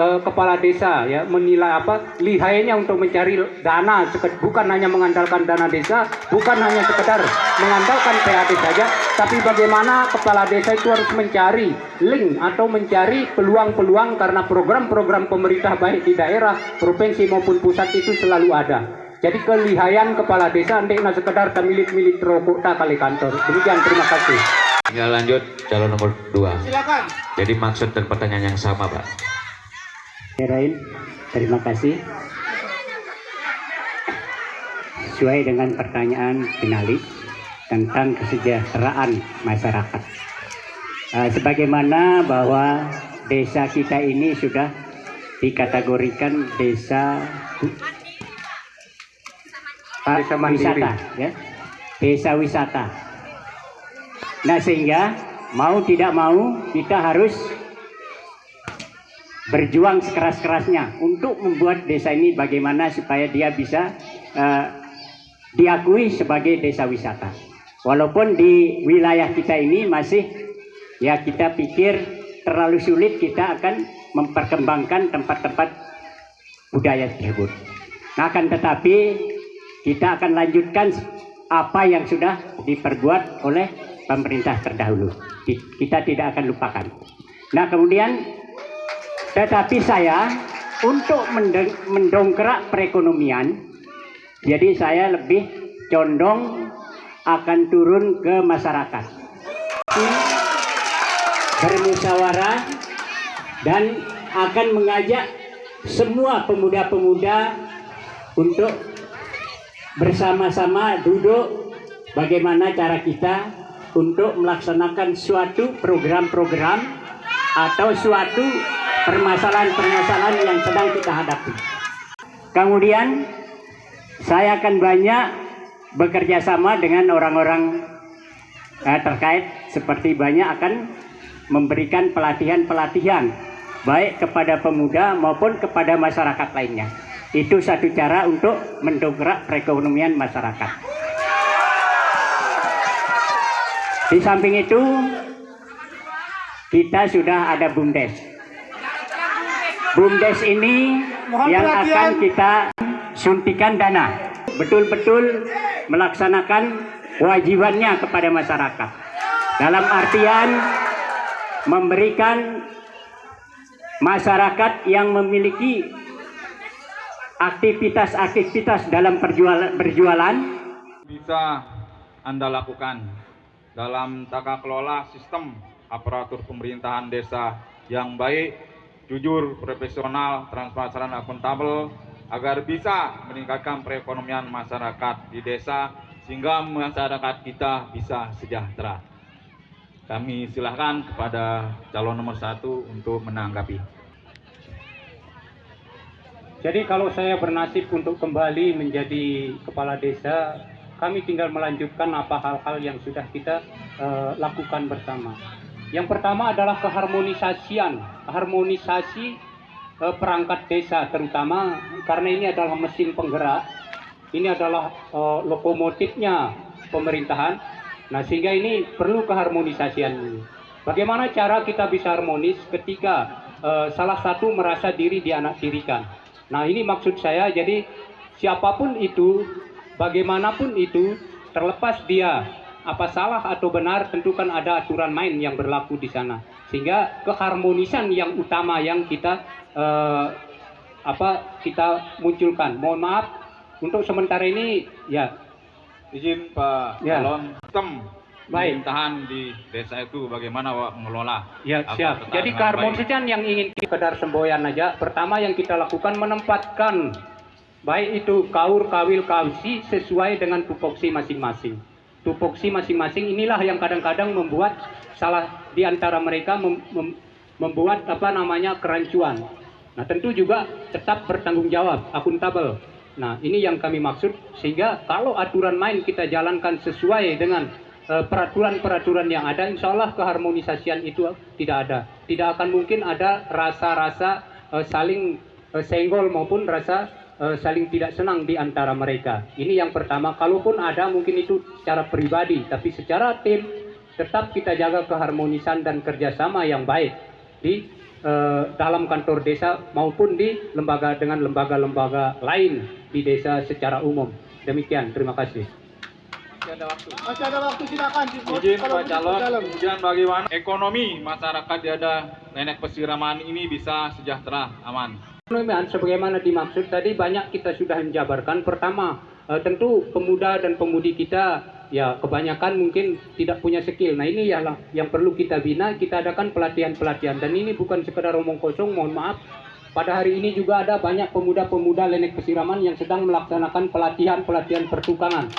S1: kepala desa ya menilai lihainya untuk mencari dana, bukan hanya mengandalkan dana desa, bukan hanya sekedar mengandalkan PAD saja, tapi bagaimana kepala desa itu harus mencari link atau mencari peluang-peluang, karena program-program pemerintah baik di daerah, provinsi maupun pusat itu selalu ada. Jadi kelihaian kepala desa ndekna sekedar milik rokok tak kali kantor. Demikian, terima kasih.
S10: Tinggal lanjut calon nomor 2.
S9: Silakan.
S10: Jadi maksud dan pertanyaan yang sama, Pak.
S2: Kirain, terima kasih. Sesuai dengan pertanyaan finalis tentang kesejahteraan masyarakat. Sebagaimana bahwa desa kita ini sudah dikategorikan desa wisata, ya, desa wisata. Nah, sehingga mau tidak mau kita harus berjuang sekeras-kerasnya untuk membuat desa ini bagaimana supaya dia bisa diakui sebagai desa wisata. Walaupun di wilayah kita ini masih, ya, kita pikir terlalu sulit, kita akan memperkembangkan tempat-tempat budaya tersebut. Nah, akan tetapi kita akan lanjutkan apa yang sudah diperbuat oleh pemerintah terdahulu. Kita tidak akan lupakan. Nah, kemudian tetapi saya untuk mendongkrak perekonomian, jadi saya lebih condong akan turun ke masyarakat, bermusyawarah, dan akan mengajak semua pemuda-pemuda untuk bersama-sama duduk bagaimana cara kita untuk melaksanakan suatu program-program atau suatu permasalahan-permasalahan yang sedang kita hadapi. Kemudian saya akan banyak bekerja sama dengan orang-orang terkait, seperti banyak akan memberikan pelatihan-pelatihan baik kepada pemuda maupun kepada masyarakat lainnya. Itu satu cara untuk mendongkrak perekonomian masyarakat. Di samping itu kita sudah ada BUMDes. BUMDes ini yang akan kita suntikan dana, betul-betul melaksanakan kewajibannya kepada masyarakat, dalam artian memberikan masyarakat yang memiliki aktivitas-aktivitas dalam berjualan
S11: bisa Anda lakukan dalam tata kelola sistem aparatur pemerintahan desa yang baik, jujur, profesional, transparan, akuntabel, agar bisa meningkatkan perekonomian masyarakat di desa sehingga masyarakat kita bisa sejahtera. Kami silahkan kepada calon nomor 1 untuk menanggapi.
S1: Jadi kalau saya bernasib untuk kembali menjadi kepala desa, kami tinggal melanjutkan apa hal-hal yang sudah kita lakukan bersama. Yang pertama adalah harmonisasi perangkat desa, terutama karena ini adalah mesin penggerak, ini adalah lokomotifnya pemerintahan. Nah, sehingga ini perlu keharmonisasian ini. Bagaimana cara kita bisa harmonis ketika salah satu merasa diri dianaktirikan. Nah, ini maksud saya, jadi siapapun itu, bagaimanapun itu, terlepas dia apa salah atau benar, tentu kan ada aturan main yang berlaku di sana, sehingga keharmonisan yang utama yang kita kita munculkan. Mohon maaf untuk sementara ini, ya.
S11: Izin Pak Calon, sistem pemerintahan di desa itu bagaimana mengelola?
S1: Ya, siap. Jadi keharmonisan yang ingin sekedar semboyan aja. Pertama yang kita lakukan menempatkan baik itu kaur, kawil, kausi sesuai dengan tupoksi masing-masing. Tupoksi masing-masing inilah yang kadang-kadang membuat salah di antara mereka membuat kerancuan. Nah, tentu juga tetap bertanggung jawab, akuntabel. Nah, ini yang kami maksud, sehingga kalau aturan main kita jalankan sesuai dengan peraturan-peraturan yang ada, insya Allah keharmonisasian itu tidak ada. Tidak akan mungkin ada rasa-rasa saling senggol maupun rasa saling tidak senang di antara mereka. Ini yang pertama. Kalaupun ada mungkin itu secara pribadi, tapi secara tim tetap kita jaga keharmonisan dan kerjasama yang baik di dalam kantor desa maupun di lembaga dengan lembaga-lembaga lain di desa secara umum. Demikian, terima kasih.
S9: Masih ada waktu, silakan.
S11: Izin Pak Calon, kemudian bagaimana ekonomi masyarakat di ada Lenek Pesiraman ini bisa sejahtera, aman?
S1: Ekonomi sebagaimana dimaksud tadi banyak kita sudah menjabarkan. Pertama, tentu pemuda dan pemudi kita ya kebanyakan mungkin tidak punya skill. Nah, ini yang perlu kita bina, kita adakan pelatihan-pelatihan. Dan ini bukan sekedar omong kosong, mohon maaf. Pada hari ini juga ada banyak pemuda-pemuda Lenek Pesiraman yang sedang melaksanakan pelatihan-pelatihan pertukangan.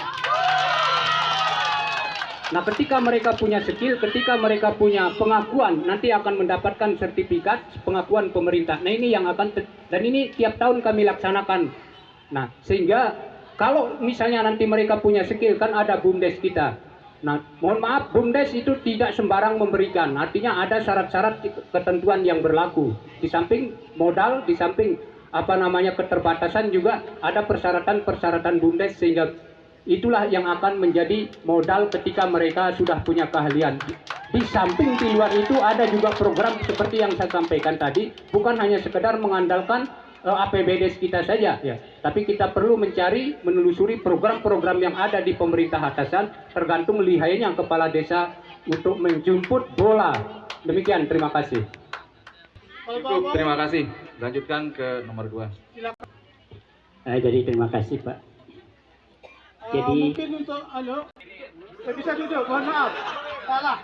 S1: Nah, ketika mereka punya skill, ketika mereka punya pengakuan, nanti akan mendapatkan sertifikat pengakuan pemerintah. Nah, ini yang akan, dan ini tiap tahun kami laksanakan. Nah, sehingga kalau misalnya nanti mereka punya skill, kan ada BUMDes kita. Nah, mohon maaf, BUMDes itu tidak sembarang memberikan. Artinya ada syarat-syarat ketentuan yang berlaku. Di samping modal, di samping keterbatasan juga ada persyaratan-persyaratan BUMDes, sehingga itulah yang akan menjadi modal ketika mereka sudah punya keahlian. Di samping di luar itu ada juga program seperti yang saya sampaikan tadi, bukan hanya sekedar mengandalkan APBD kita saja, ya, tapi kita perlu menelusuri program-program yang ada di pemerintah atasan, tergantung lihainya kepala desa untuk menjemput bola. Demikian, terima kasih.
S11: Cukup, terima kasih. Lanjutkan ke nomor 2.
S2: Jadi terima kasih Pak. Jadi
S9: mungkin untuk bisa duduk, mohon maaf, salah.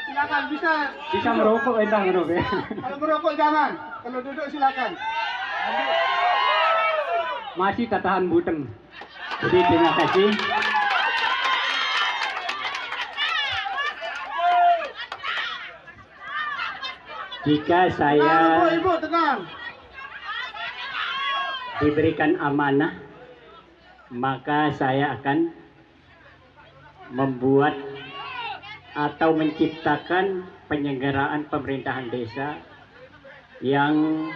S9: Silakan, bisa
S1: merokok, merokok.
S9: Kalau merokok jangan, kalau duduk silakan.
S1: Masih tatahan buteng.
S2: Jadi terima kasih. Jika saya
S9: Ibu, tenang.
S2: diberikan amanah, maka saya akan membuat atau menciptakan penyelenggaraan pemerintahan desa yang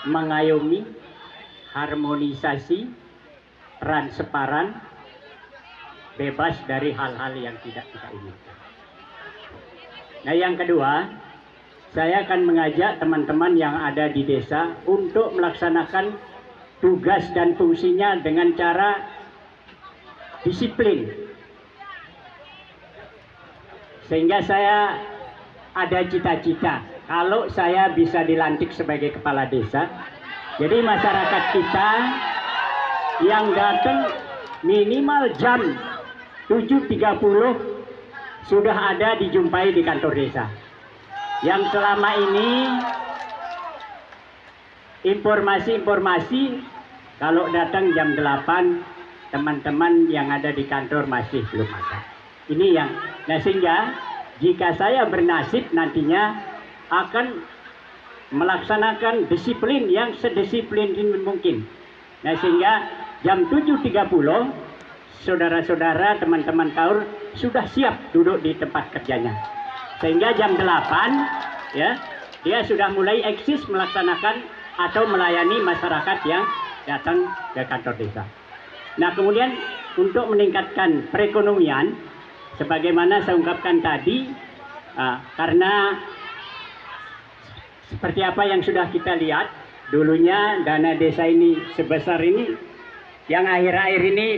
S2: mengayomi harmonisasi, transparan, bebas dari hal-hal yang tidak kita inginkan. Nah, yang kedua, saya akan mengajak teman-teman yang ada di desa untuk melaksanakan tugas dan fungsinya dengan cara disiplin. Sehingga saya ada cita-cita kalau saya bisa dilantik sebagai kepala desa, jadi masyarakat kita yang datang minimal jam 7.30 sudah ada dijumpai di kantor desa. Yang selama ini informasi-informasi kalau datang jam 8 teman-teman yang ada di kantor masih belum ada. Ini yang, nah sehingga jika saya bernasib nantinya akan melaksanakan disiplin yang sedisiplin mungkin. Nah sehingga jam 7.30 saudara-saudara teman-teman kaur sudah siap duduk di tempat kerjanya. Sehingga jam 8 ya dia sudah mulai eksis melaksanakan atau melayani masyarakat yang datang ke kantor desa. Nah kemudian untuk meningkatkan perekonomian sebagaimana saya ungkapkan tadi, karena seperti apa yang sudah kita lihat dulunya dana desa ini sebesar ini, yang akhir-akhir ini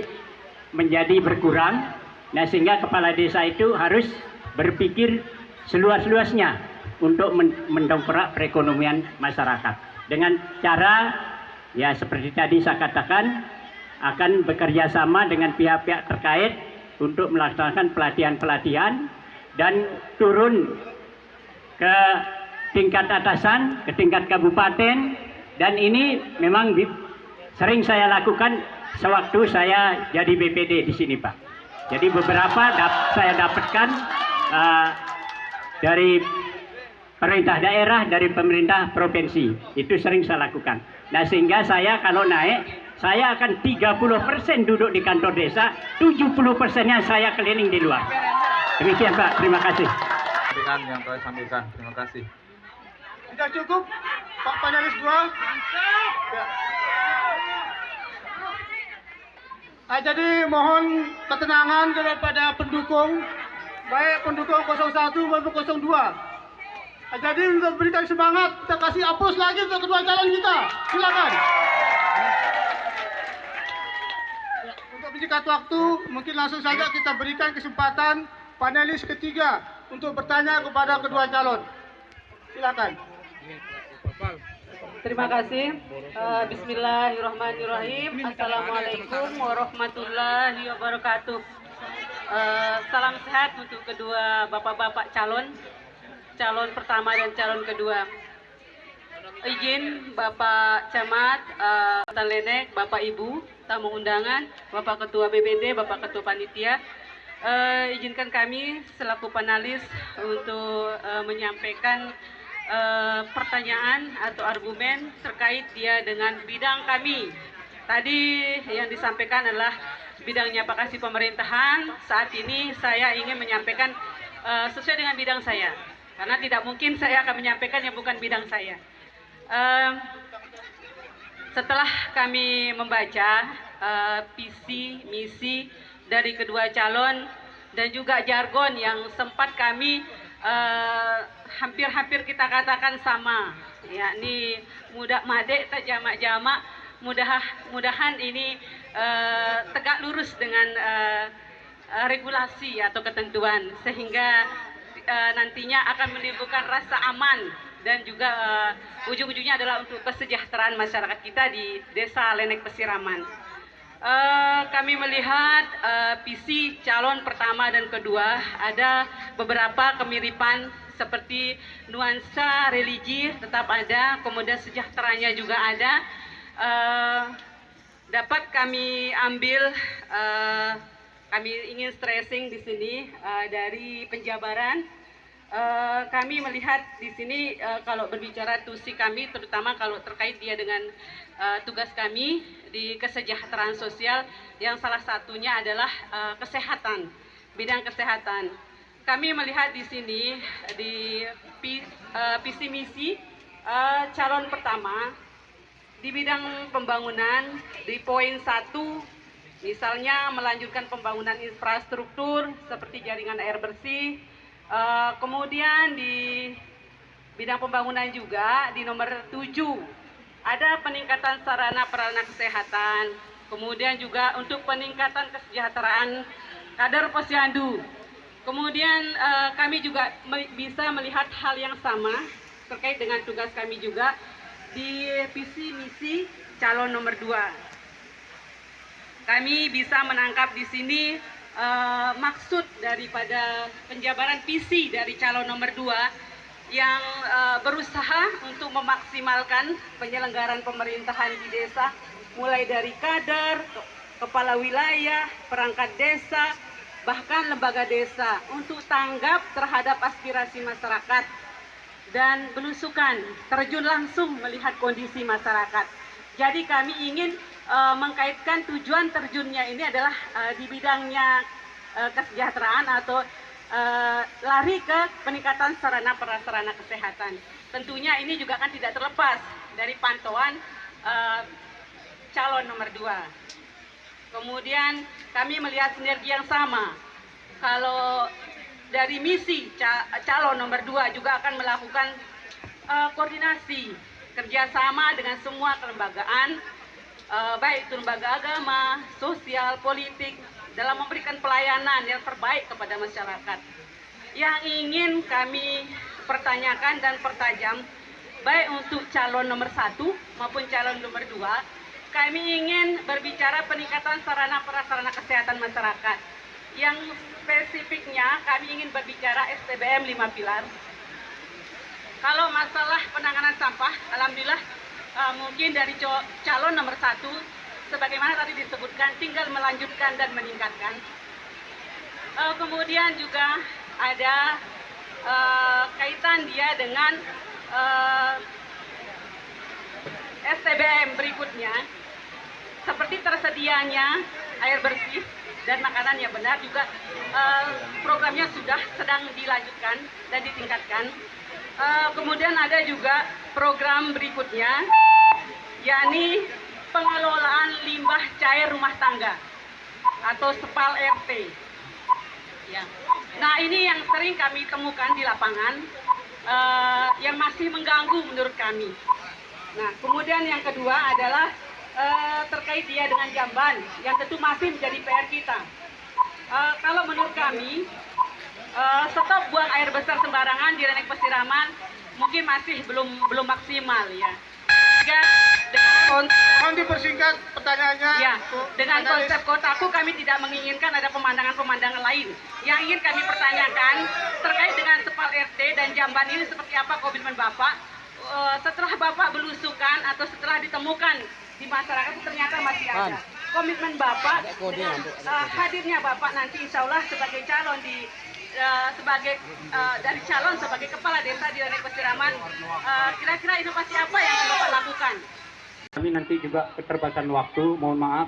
S2: menjadi berkurang. Nah sehingga kepala desa itu harus berpikir seluas-luasnya untuk mendongkrak perekonomian masyarakat dengan cara ya seperti tadi saya katakan akan bekerja sama dengan pihak-pihak terkait untuk melaksanakan pelatihan-pelatihan dan turun ke tingkat atasan, ke tingkat kabupaten, dan ini memang sering saya lakukan sewaktu saya jadi BPD di sini Pak. Jadi beberapa saya dapatkan dari pemerintah daerah, dari pemerintah provinsi. Itu sering saya lakukan. Nah, sehingga saya kalau naik, saya akan 30% duduk di kantor desa, 70%-nya saya keliling di luar. Demikian Pak, terima kasih.
S11: Yang telah sampaikan, terima kasih.
S9: Sudah cukup, Pak panelis 2? Ya. Jadi mohon ketenangan daripada pendukung, baik pendukung 01 maupun 02. Jadi untuk berikan semangat, kita kasih aplaus lagi untuk kedua calon kita. Silakan. Ya, untuk menyingkat waktu, mungkin langsung saja kita berikan kesempatan panelis ketiga untuk bertanya kepada kedua calon. Silakan.
S6: Terima kasih. Bismillahirrahmanirrahim. Assalamualaikum warahmatullahi wabarakatuh. Salam sehat untuk kedua bapak-bapak calon pertama dan calon kedua. Izin Bapak Camat, Tan Lenek, Bapak Ibu, tamu undangan, Bapak Ketua BPD, Bapak Ketua Panitia, izinkan kami selaku panelis untuk menyampaikan pertanyaan atau argumen terkait dia dengan bidang kami. Tadi yang disampaikan adalah bidangnya Pak Kasih Pemerintahan. Saat ini saya ingin menyampaikan sesuai dengan bidang saya, karena tidak mungkin saya akan menyampaikan yang bukan bidang saya. Setelah kami membaca visi misi dari kedua calon dan juga jargon yang sempat kami hampir kita katakan sama, yakni muda madek tak jamak-jamak, mudahan ini tegak lurus dengan regulasi atau ketentuan, sehingga nantinya akan menimbulkan rasa aman dan juga ujung-ujungnya adalah untuk kesejahteraan masyarakat kita di Desa Lenek Pesiraman. Kami melihat visi calon pertama dan kedua ada beberapa kemiripan, seperti nuansa religi tetap ada, kemudian sejahteranya juga ada. Dapat kami ambil, kami ingin stressing di sini dari penjabaran. Kami melihat di sini kalau berbicara tusi kami, terutama kalau terkait dia dengan tugas kami di kesejahteraan sosial, yang salah satunya adalah kesehatan, bidang kesehatan. Kami melihat di sini di visi misi calon pertama di bidang pembangunan, di poin 1 misalnya melanjutkan pembangunan infrastruktur seperti jaringan air bersih. Kemudian di bidang pembangunan juga di nomor 7 ada peningkatan sarana prasarana kesehatan, kemudian juga untuk peningkatan kesejahteraan kader posyandu. Kemudian kami juga bisa melihat hal yang sama terkait dengan tugas kami juga di visi misi calon nomor 2. Kami bisa menangkap di sini maksud daripada penjabaran visi dari calon nomor 2 yang berusaha untuk memaksimalkan penyelenggaraan pemerintahan di desa, mulai dari kader, kepala wilayah, perangkat desa, bahkan lembaga desa, untuk tanggap terhadap aspirasi masyarakat dan belusukan, terjun langsung melihat kondisi masyarakat. Jadi kami ingin mengkaitkan tujuan terjunnya ini adalah di bidangnya kesejahteraan atau lari ke peningkatan sarana prasarana kesehatan. Tentunya ini juga kan tidak terlepas dari pantauan calon nomor 2. Kemudian kami melihat sinergi yang sama. Kalau dari misi calon nomor 2 juga akan melakukan koordinasi kerjasama dengan semua kelembagaan, baik itu lembaga agama, sosial, politik, dalam memberikan pelayanan yang terbaik kepada masyarakat. Yang ingin kami pertanyakan dan pertajam, baik untuk calon nomor 1 maupun calon nomor 2, kami ingin berbicara peningkatan sarana prasarana kesehatan masyarakat. Yang spesifiknya kami ingin berbicara STBM 5 pilar. Kalau masalah penanganan sampah, alhamdulillah mungkin dari calon nomor 1, sebagaimana tadi disebutkan, tinggal melanjutkan dan meningkatkan. Kemudian juga ada kaitan dia dengan STBM berikutnya, seperti tersedianya air bersih dan makanan yang benar, juga programnya sudah sedang dilanjutkan dan ditingkatkan. Kemudian ada juga program berikutnya, yakni pengelolaan limbah cair rumah tangga atau SPAL RT. Ya. Nah, ini yang sering kami temukan di lapangan, yang masih mengganggu menurut kami. Nah, kemudian yang kedua adalah terkait dia dengan jamban, yang tentu masih menjadi PR kita. Kalau menurut kami, stop buang air besar sembarangan di Renek Pesiraman mungkin masih belum maksimal ya.
S9: Mohon dipersingkat pertanyaannya.
S6: Ya, dengan konsep kotaku kami tidak menginginkan ada pemandangan-pemandangan lain. Yang ingin kami pertanyakan terkait dengan SPAL RT dan jamban ini seperti apa komitmen Bapak setelah Bapak belusukan atau setelah ditemukan di masyarakat ternyata masih ada. Komitmen Bapak dengan hadirnya Bapak nanti insya Allah sebagai calon dari calon sebagai kepala desa di Renek Pesiraman, kira-kira inovasi apa yang akan Bapak lakukan?
S1: Kami nanti juga keterbatasan waktu, mohon maaf.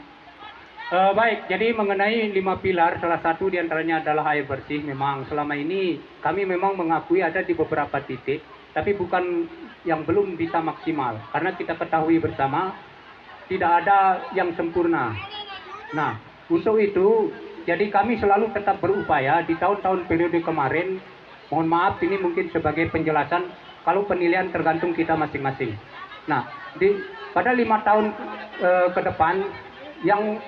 S1: Baik, jadi mengenai 5 pilar, salah satu diantaranya adalah air bersih. Memang selama ini kami memang mengakui ada di beberapa titik, tapi bukan yang belum bisa maksimal. Karena kita ketahui bersama, tidak ada yang sempurna. Nah, untuk itu, jadi kami selalu tetap berupaya di tahun-tahun periode kemarin. Mohon maaf, ini mungkin sebagai penjelasan, kalau penilaian tergantung kita masing-masing. Nah, pada 5 tahun ke depan, yang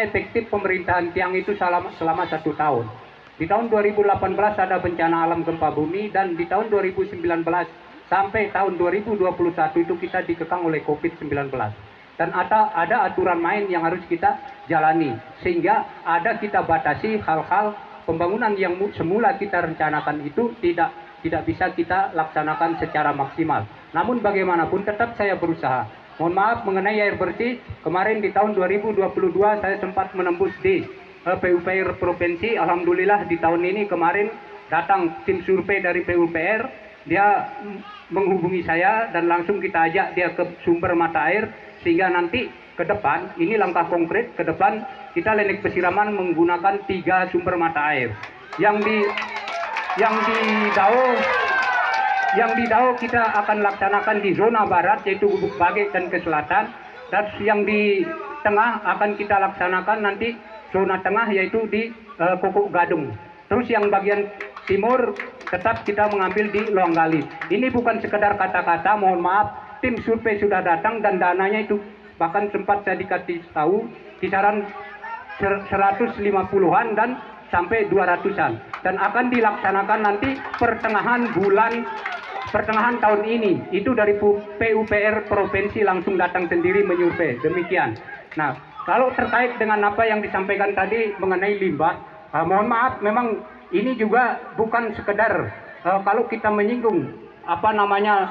S1: efektif pemerintahan Tiang itu selama 1 tahun. Di tahun 2018 ada bencana alam gempa bumi, dan di tahun 2019 sampai tahun 2021 itu kita dikekang oleh COVID-19. Dan ada aturan main yang harus kita jalani, sehingga ada kita batasi hal-hal pembangunan yang semula kita rencanakan itu tidak bisa kita laksanakan secara maksimal. Namun bagaimanapun tetap saya berusaha. Mohon maaf mengenai air bersih, kemarin di tahun 2022 saya sempat menembus di PUPR Provinsi. Alhamdulillah di tahun ini kemarin datang tim survei dari PUPR, dia menghubungi saya dan langsung kita ajak dia ke sumber mata air, sehingga nanti ke depan, ini langkah konkret, ke depan kita Renek Pesiraman menggunakan 3 sumber mata air. Yang di Dao kita akan laksanakan di zona barat, yaitu Gubuk Bage dan ke selatan, dan yang di tengah akan kita laksanakan nanti zona tengah, yaitu di Kokok Gadung. Terus yang bagian timur tetap kita mengambil di Loanggali. Ini bukan sekedar kata-kata, mohon maaf, tim survei sudah datang dan dananya itu bahkan sempat saya dikasih tahu kisaran 150-an dan sampai 200-an, dan akan dilaksanakan nanti pertengahan tahun ini. Itu dari PUPR Provinsi langsung datang sendiri menyurvei, demikian. Nah, kalau terkait dengan apa yang disampaikan tadi mengenai limbah, mohon maaf, memang ini juga bukan sekedar kalau kita menyinggung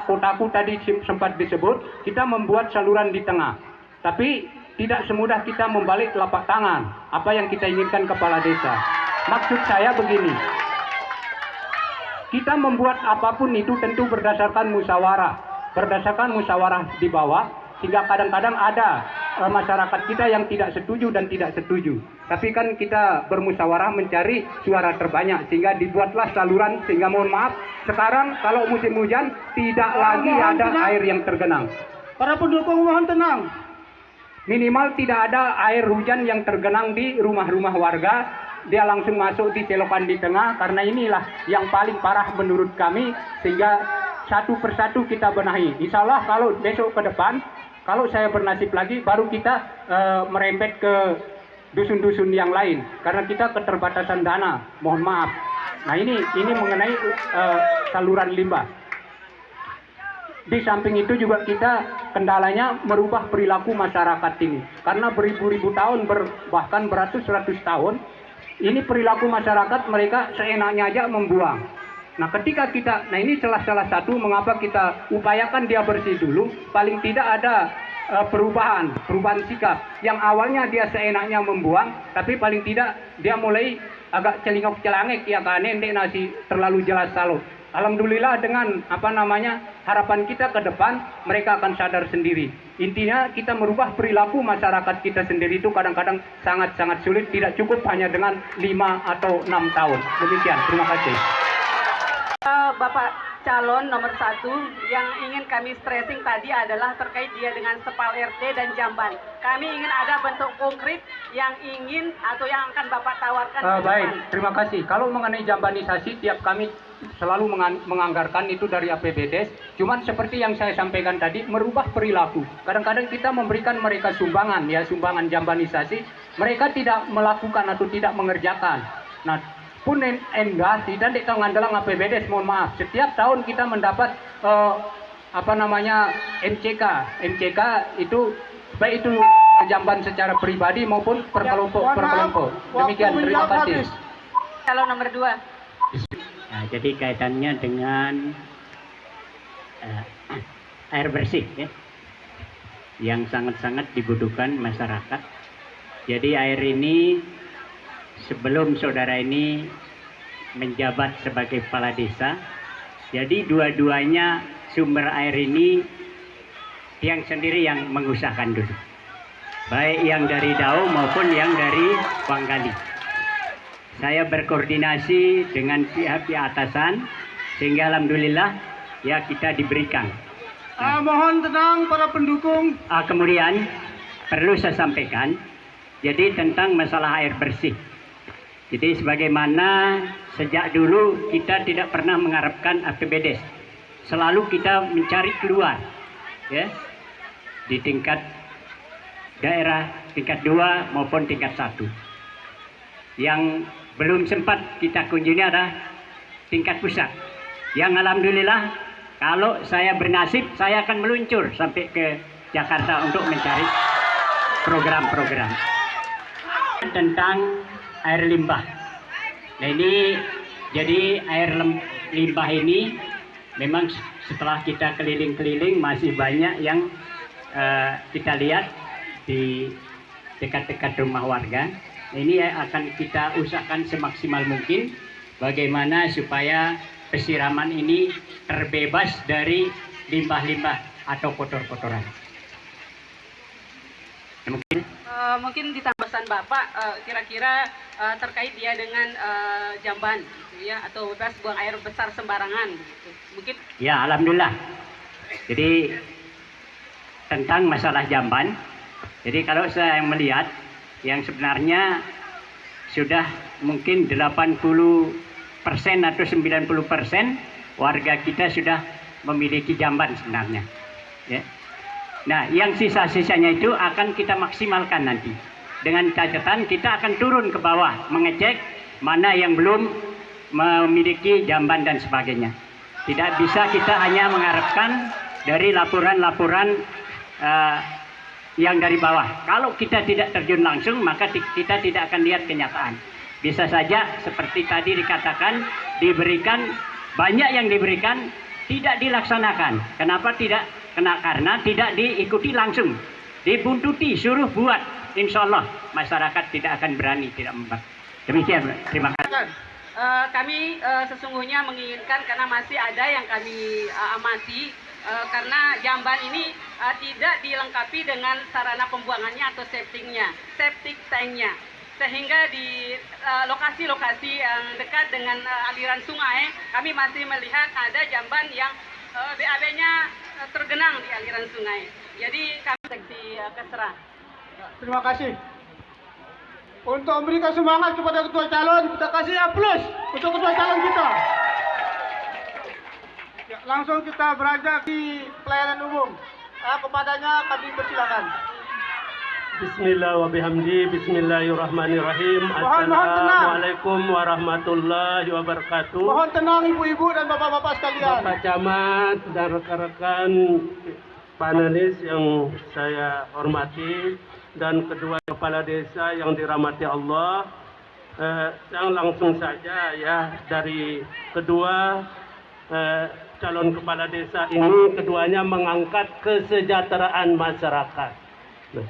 S1: kotaku tadi sempat disebut, kita membuat saluran di tengah, tapi tidak semudah kita membalik telapak tangan apa yang kita inginkan kepala desa. Maksud saya begini, kita membuat apapun itu tentu berdasarkan musyawarah di bawah, sehingga kadang-kadang ada masyarakat kita yang tidak setuju dan tidak setuju. Tapi kan kita bermusyawarah mencari suara terbanyak, sehingga dibuatlah saluran, sehingga mohon maaf, sekarang kalau musim hujan tidak lagi ada air yang tergenang.
S9: Para pendukung mohon tenang.
S1: Minimal tidak ada air hujan yang tergenang di rumah-rumah warga. Dia langsung masuk di selokan di tengah, karena inilah yang paling parah menurut kami, sehingga satu persatu kita benahi. Insya Allah kalau besok ke depan, kalau saya bernasib lagi, baru kita merembet ke dusun-dusun yang lain, karena kita keterbatasan dana, mohon maaf. Nah ini mengenai saluran limbah. Di samping itu juga kita kendalanya merubah perilaku masyarakat ini, karena beribu-ribu tahun, bahkan beratus-ratus tahun, ini perilaku masyarakat mereka seenaknya aja membuang. Nah ketika ini salah satu mengapa kita upayakan dia bersih dulu, paling tidak ada perubahan sikap. Yang awalnya dia seenaknya membuang, tapi paling tidak dia mulai agak celingok-celangek ya kan, ndek nasi terlalu jelas salo. Alhamdulillah dengan harapan kita ke depan mereka akan sadar sendiri. Intinya kita merubah perilaku masyarakat kita sendiri itu kadang-kadang sangat-sangat sulit, tidak cukup hanya dengan 5 atau 6 tahun. Demikian, terima kasih.
S6: Bapak calon nomor 1 yang ingin kami stressing tadi adalah terkait dia dengan Sepal RT dan Jamban. Kami ingin ada bentuk konkret yang ingin atau yang akan Bapak tawarkan.
S1: Baik, terima kasih. Kalau mengenai jambanisasi, tiap kami selalu menganggarkan itu dari APBDes. Cuman seperti yang saya sampaikan tadi, merubah perilaku. Kadang-kadang kita memberikan mereka sumbangan, ya sumbangan jambanisasi, mereka tidak melakukan atau tidak mengerjakan. Nah, pun enggak tidak dikangandalang APBDes, mohon maaf. Setiap tahun kita mendapat MCK itu baik itu jamban secara pribadi maupun per kelompok. Demikian, terima kasih.
S6: Kalau nomor 2.
S2: Nah, jadi kaitannya dengan air bersih ya, yang sangat-sangat dibutuhkan masyarakat. Jadi air ini sebelum saudara ini menjabat sebagai kepala desa, jadi dua-duanya sumber air ini yang sendiri yang mengusahakan dulu, baik yang dari Dau maupun yang dari Wanggali. Saya berkoordinasi dengan pihak-pihak atasan sehingga alhamdulillah ya kita diberikan.
S9: Mohon tenang para pendukung.
S2: Kemudian perlu saya sampaikan, jadi tentang masalah air bersih. Jadi sebagaimana sejak dulu kita tidak pernah mengharapkan APBDes, selalu kita mencari keluar, ya, di tingkat daerah, tingkat 2 maupun tingkat 1. Yang belum sempat kita kunjungi adalah tingkat pusat. Yang alhamdulillah kalau saya bernasib, saya akan meluncur sampai ke Jakarta untuk mencari program-program tentang air limbah. Nah ini jadi air limbah ini memang setelah kita keliling-keliling masih banyak yang kita lihat di dekat-dekat rumah warga. Ini akan kita usahakan semaksimal mungkin bagaimana supaya pesiraman ini terbebas dari limbah-limbah atau kotor-kotoran.
S6: Mungkin ditambahan Bapak kira-kira terkait dia dengan jamban gitu ya, atau bebas buang air besar sembarangan gitu. Mungkin
S2: ya alhamdulillah. Jadi tentang masalah jamban, jadi kalau saya melihat yang sebenarnya sudah mungkin 80% atau 90% warga kita sudah memiliki jamban sebenarnya ya. Nah, yang sisa-sisanya itu akan kita maksimalkan nanti. Dengan catatan kita akan turun ke bawah mengecek mana yang belum memiliki jamban dan sebagainya. Tidak bisa kita hanya mengharapkan dari laporan-laporan yang dari bawah. Kalau kita tidak terjun langsung, maka kita tidak akan lihat kenyataan. Bisa saja seperti tadi dikatakan, diberikan banyak yang diberikan, tidak dilaksanakan. Kenapa tidak? Karena tidak diikuti langsung, dibuntuti, suruh buat. Insya Allah masyarakat tidak akan berani tidak membuat. Demikian, terima kasih.
S6: Kami sesungguhnya menginginkan, karena masih ada yang kami amati, karena jamban ini tidak dilengkapi dengan sarana pembuangannya atau septic tanknya, sehingga di lokasi-lokasi yang dekat dengan aliran sungai kami masih melihat ada jamban yang BAB-nya tergenang di aliran sungai. Jadi kami seksi Kesra.
S9: Terima kasih. Untuk memberikan semangat kepada ketua calon, kita kasih aplaus untuk ketua calon kita. Ya, langsung kita beranjak di pelayanan umum. Kepadanya kami persilakan.
S12: Bismillah wa bihamdi, bismillahirrahmanirrahim. Assalamualaikum warahmatullahi wabarakatuh.
S9: Mohon tenang ibu-ibu dan bapak-bapak sekalian.
S12: Bapak Camat dan rekan-rekan panelis yang saya hormati, dan kedua kepala desa yang dirahmati Allah. Yang langsung saja ya dari kedua calon kepala desa ini keduanya mengangkat kesejahteraan masyarakat. Nah,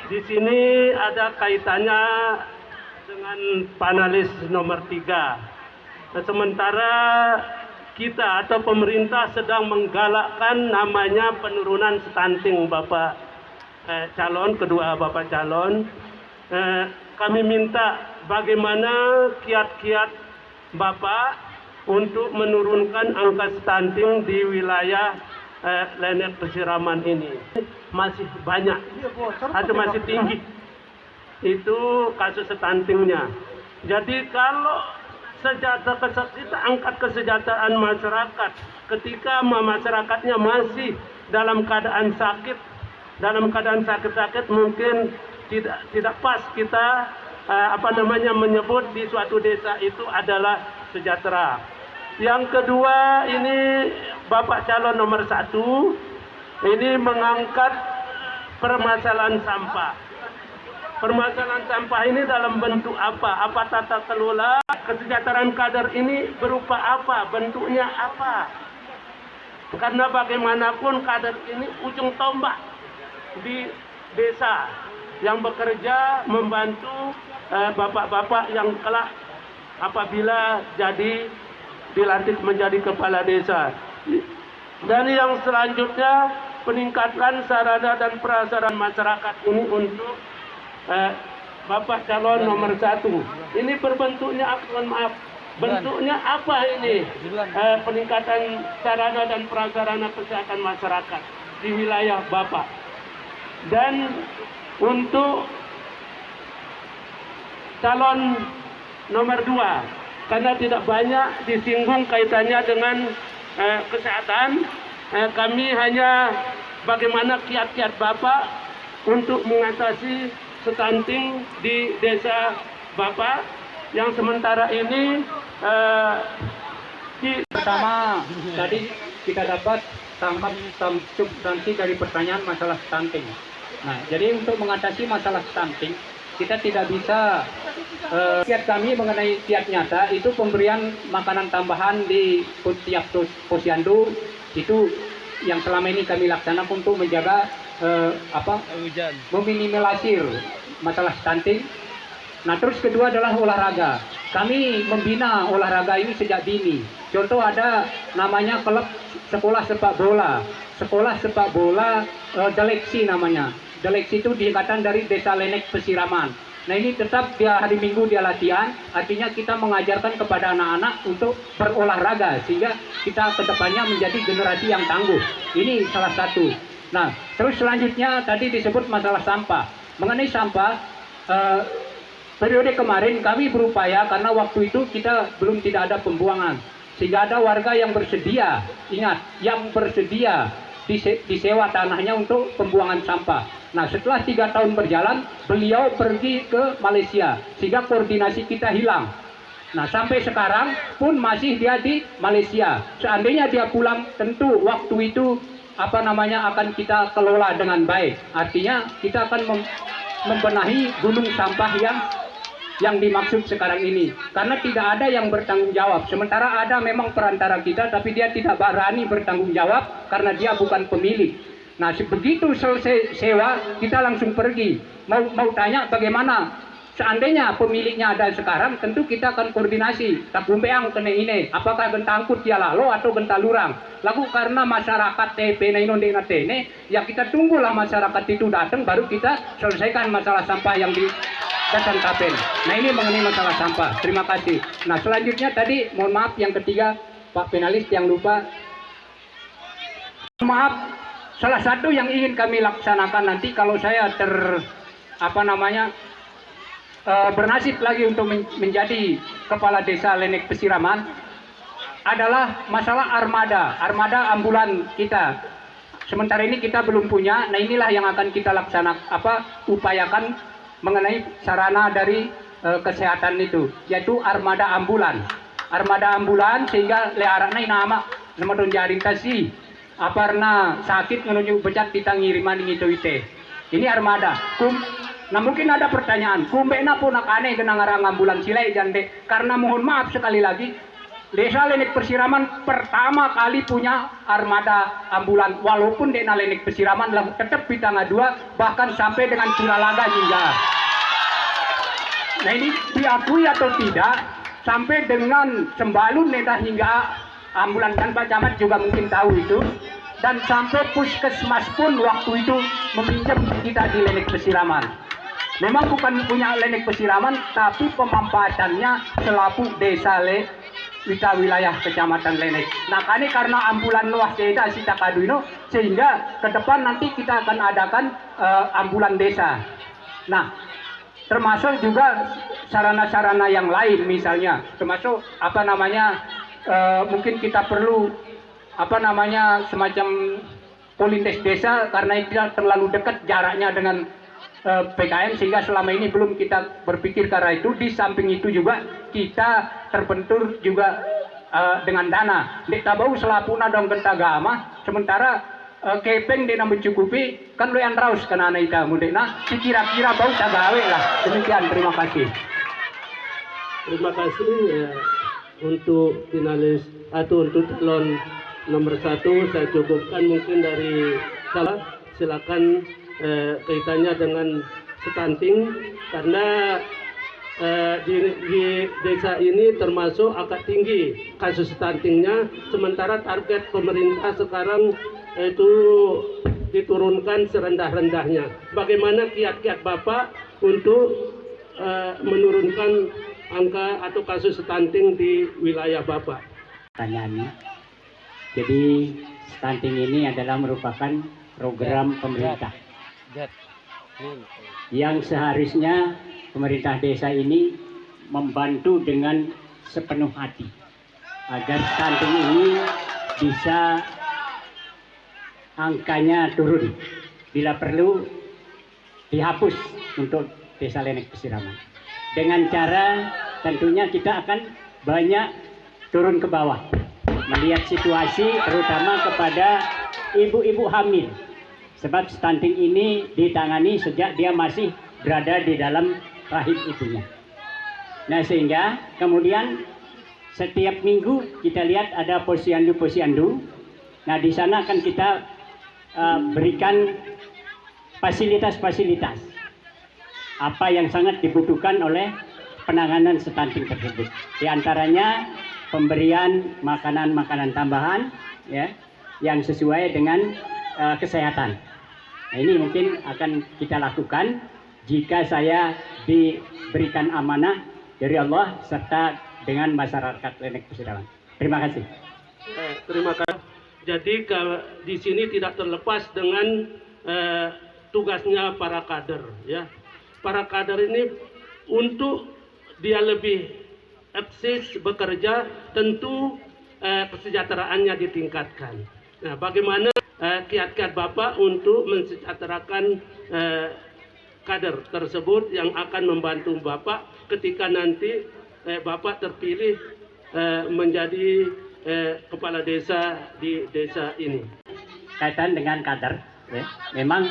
S12: di sini ada kaitannya dengan panelis nomor 3. Nah, sementara kita atau pemerintah sedang menggalakkan namanya penurunan stunting Bapak calon, kedua Bapak calon, kami minta bagaimana kiat-kiat Bapak untuk menurunkan angka stunting di wilayah Lenek Pesiraman ini. Masih banyak atau masih tinggi itu kasus stuntingnya. Jadi kalau kita angkat kesejahteraan masyarakat ketika masyarakatnya masih dalam keadaan sakit mungkin tidak pas kita menyebut di suatu desa itu adalah sejahtera. Yang kedua, ini Bapak calon nomor 1 ini mengangkat permasalahan sampah. Permasalahan sampah ini dalam bentuk apa? Apa tata kelola? Kesejahteraan kader ini berupa apa? Bentuknya apa? Karena bagaimanapun kader ini ujung tombak di desa yang bekerja membantu bapak-bapak yang kelak apabila jadi dilantik menjadi kepala desa. Dan yang selanjutnya, peningkatan sarana dan prasarana masyarakat ini untuk Bapak calon nomor 1. Ini berbentuknya, bentuknya apa ini? Peningkatan sarana dan prasarana kesehatan masyarakat di wilayah Bapak. Dan untuk calon nomor 2, karena tidak banyak disinggung kaitannya dengan kesehatan, kami hanya bagaimana kiat-kiat Bapak untuk mengatasi stunting di desa Bapak yang sementara ini
S1: pertama tadi kita dapat tangkap substansi dari pertanyaan masalah stunting. Nah, jadi untuk mengatasi masalah stunting kita tidak bisa kiat kami mengenai kiat nyata itu pemberian makanan tambahan di tiap posyandu itu yang selama ini kami laksanakan untuk menjaga meminimalisir masalah stunting. Nah, terus kedua adalah olahraga. Kami membina olahraga ini sejak dini. Contoh ada namanya klub sekolah sepak bola. Sekolah sepak bola Deleksi namanya. Deleksi itu diingkatan dari Desa Lenek Pesiraman. Nah, ini tetap dia hari Minggu dia latihan. Artinya kita mengajarkan kepada anak-anak untuk berolahraga sehingga kita kedepannya menjadi generasi yang tangguh. Ini salah satu. Nah, terus selanjutnya tadi disebut masalah sampah. Mengenai sampah, periode kemarin kami berupaya karena waktu itu kita belum tidak ada pembuangan. Sehingga ada warga yang bersedia, ingat, yang bersedia disewa tanahnya untuk pembuangan sampah. Nah, setelah 3 tahun berjalan, beliau pergi ke Malaysia. Sehingga koordinasi kita hilang. Nah, sampai sekarang pun masih dia di Malaysia. Seandainya dia pulang, tentu waktu itu akan kita kelola dengan baik. Artinya kita akan membenahi gunung sampah yang dimaksud sekarang ini. Karena tidak ada yang bertanggung jawab. Sementara ada memang perantara kita, tapi dia tidak berani bertanggung jawab karena dia bukan pemilik. Nah, begitu selesai sewa, kita langsung pergi. Mau tanya bagaimana? Seandainya pemiliknya ada sekarang, tentu kita akan koordinasi. Tak kumpeang kena ini, apakah gentangkut dia lalu atau gentalurang. Lalu karena masyarakat TP ini, ya kita tunggulah masyarakat itu datang, baru kita selesaikan masalah sampah yang di dasar tapen. Nah, ini mengenai masalah sampah. Terima kasih. Nah, selanjutnya tadi, mohon maaf yang ketiga, Pak penalis yang lupa. Maaf, salah satu yang ingin kami laksanakan nanti kalau saya bernasib lagi untuk menjadi kepala desa Lenek Pesiraman adalah masalah armada ambulan kita. Sementara ini kita belum punya. Nah, inilah yang akan kita upayakan mengenai sarana dari kesehatan itu, yaitu armada ambulan sehingga learakna nama jaring kasih aparna sakit menunjuk bejat kita ngiriman itu ini armada. Nah, mungkin ada pertanyaan, kumbena pun aneh dengan ngarang ambulan silai jande, karena mohon maaf sekali lagi Desa Lenek Persiraman pertama kali punya armada ambulan, walaupun Desa Lenek Persiraman tetap Pitanga 2 bahkan sampai dengan Curalaga hingga. Nah ini diakui atau tidak, sampai dengan Sembalun Neta hingga ambulan, dan Pak Camat juga mungkin tahu itu, dan sampai puskesmas pun waktu itu meminjam kita di Lenek Persiraman. Memang bukan punya Lenek Persiraman, tapi pemanfaatannya selaku desa wilayah Kecamatan Lenek. Nah, karena ambulan luas desa Sita Kaduino, sehingga ke depan nanti kita akan adakan ambulan desa. Nah, termasuk juga sarana-sarana yang lain, misalnya termasuk mungkin kita perlu semacam polintes desa, karena itu terlalu dekat jaraknya dengan PKM, sehingga selama ini belum kita berpikir karena itu. Di samping itu juga kita terbentur juga dengan dana. Dek tabau selapuna dong gentagama, sementara kepeng dena mencukupi kan lu yang raus kena anak ita mudena kira-kira bau tagawe lah. Demikian, terima kasih.
S12: Terima kasih untuk finalis atau untuk calon nomor 1 saya cukupkan mungkin dari salah. Silakan kaitannya dengan stunting, karena di desa ini termasuk agak tinggi kasus stuntingnya, sementara target pemerintah sekarang itu diturunkan serendah-rendahnya. Bagaimana kiat-kiat Bapak untuk menurunkan angka atau kasus stunting di wilayah Bapak?
S2: Pertanyaannya, jadi stunting ini adalah merupakan program pemerintah yang seharusnya pemerintah desa ini membantu dengan sepenuh hati agar stunting ini bisa angkanya turun, bila perlu dihapus untuk desa Lenek Persiraman. Dengan cara tentunya kita akan banyak turun ke bawah, melihat situasi terutama kepada ibu-ibu hamil. Sebab stunting ini ditangani sejak dia masih berada di dalam rahim ibunya. Nah, sehingga kemudian setiap minggu kita lihat ada posyandu. Nah, di sana akan kita berikan fasilitas-fasilitas apa yang sangat dibutuhkan oleh penanganan stunting tersebut. Di antaranya pemberian makanan-makanan tambahan ya, yang sesuai dengan kesehatan. Nah, ini mungkin akan kita lakukan jika saya diberikan amanah dari Allah serta dengan masyarakat Lenek Persiraman. Terima kasih.
S12: Terima kasih. Jadi di sini tidak terlepas dengan tugasnya para kader, ya. Para kader ini untuk dia lebih eksis bekerja, tentu kesejahteraannya ditingkatkan. Nah, bagaimana kiat-kiat Bapak untuk mensejahterakan kader tersebut yang akan membantu Bapak ketika nanti Bapak terpilih menjadi kepala desa di desa ini?
S2: Kaitan dengan kader, ya. Memang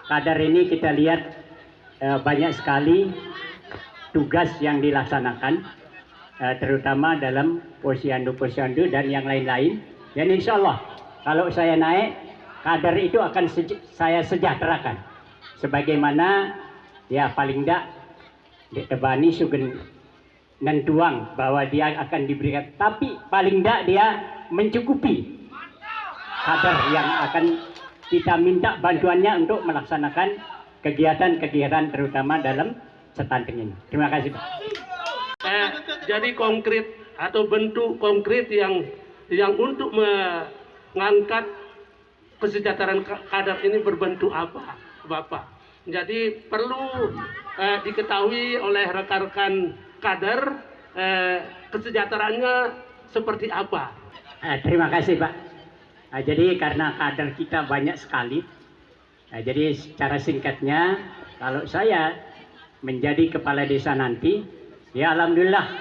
S2: kader ini kita lihat banyak sekali tugas yang dilaksanakan, terutama dalam posyandu dan yang lain-lain. Dan insya Allah kalau saya naik, kader itu akan saya sejahterakan. Sebagaimana ya paling tidak ditebani sugen nentuang bahwa dia akan diberikan, tapi paling tidak dia mencukupi kader yang akan kita minta bantuannya untuk melaksanakan kegiatan-kegiatan terutama dalam stunting ini. Terima kasih, Pak.
S12: Jadi konkret atau bentuk konkret yang untuk mengangkat kesejahteraan kader ini berbentuk apa, Bapak? Jadi perlu diketahui oleh rekan-rekan kader kesejahteraannya seperti apa.
S2: Terima kasih, Pak. Jadi karena kader kita banyak sekali, jadi secara singkatnya, kalau saya menjadi kepala desa nanti, ya alhamdulillah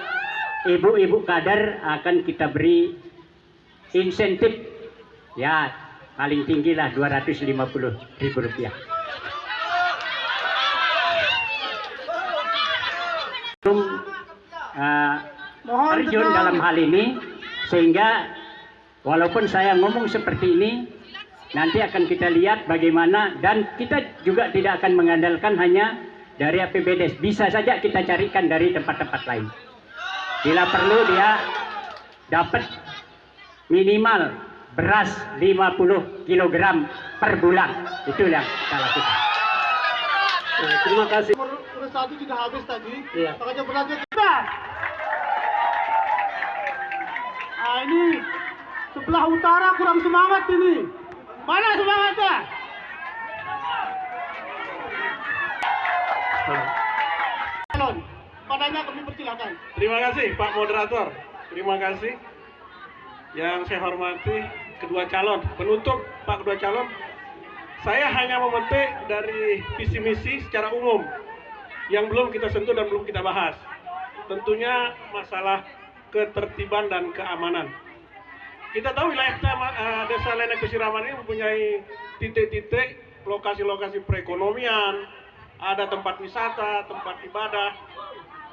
S2: ibu-ibu kader akan kita beri insentif, ya paling tinggi lah Rp250.000. terjun dalam hal ini, sehingga walaupun saya ngomong seperti ini, nanti akan kita lihat bagaimana, dan kita juga tidak akan mengandalkan hanya dari APBD, bisa saja kita carikan dari tempat-tempat lain. Bila perlu dia dapat minimal beras 50 kg per bulan, itu yang kita lakukan.
S9: Terima kasih. Urus 1 sudah habis tadi.
S2: Iya.
S9: Makanya berlanjut kita. Nah ini sebelah utara kurang semangat ini. Mana semangatnya? Calon, padanya kami persilakan.
S12: Terima kasih Pak Moderator. Terima kasih. Yang saya hormati kedua calon, penutup Pak kedua calon. Saya hanya memetik dari visi misi secara umum yang belum kita sentuh dan belum kita bahas. Tentunya masalah ketertiban dan keamanan. Kita tahu wilayah Desa Lenek Pesiraman ini mempunyai titik-titik lokasi-lokasi perekonomian, ada tempat wisata, tempat ibadah.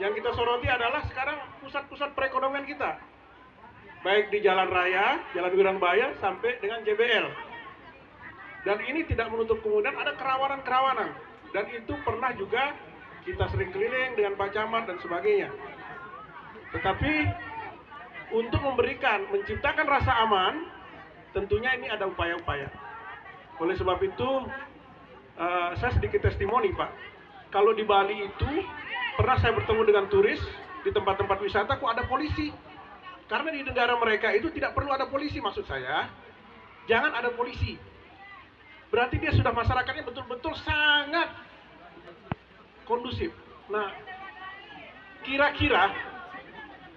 S12: Yang kita soroti adalah sekarang pusat-pusat perekonomian kita, baik di jalan raya, jalan Wirangbaya sampai dengan JBL. Dan ini tidak menutup kemungkinan ada kerawanan-kerawanan. Dan itu pernah juga kita sering keliling dengan Pak Camat dan sebagainya. Tetapi untuk menciptakan rasa aman, tentunya ini ada upaya-upaya. Oleh sebab itu, saya sedikit testimoni Pak. Kalau di Bali itu, pernah saya bertemu dengan turis di tempat-tempat wisata, kok ada polisi. Karena di negara mereka itu tidak perlu ada polisi, maksud saya. Jangan ada polisi. Berarti dia sudah masyarakatnya betul-betul sangat kondusif. Nah, kira-kira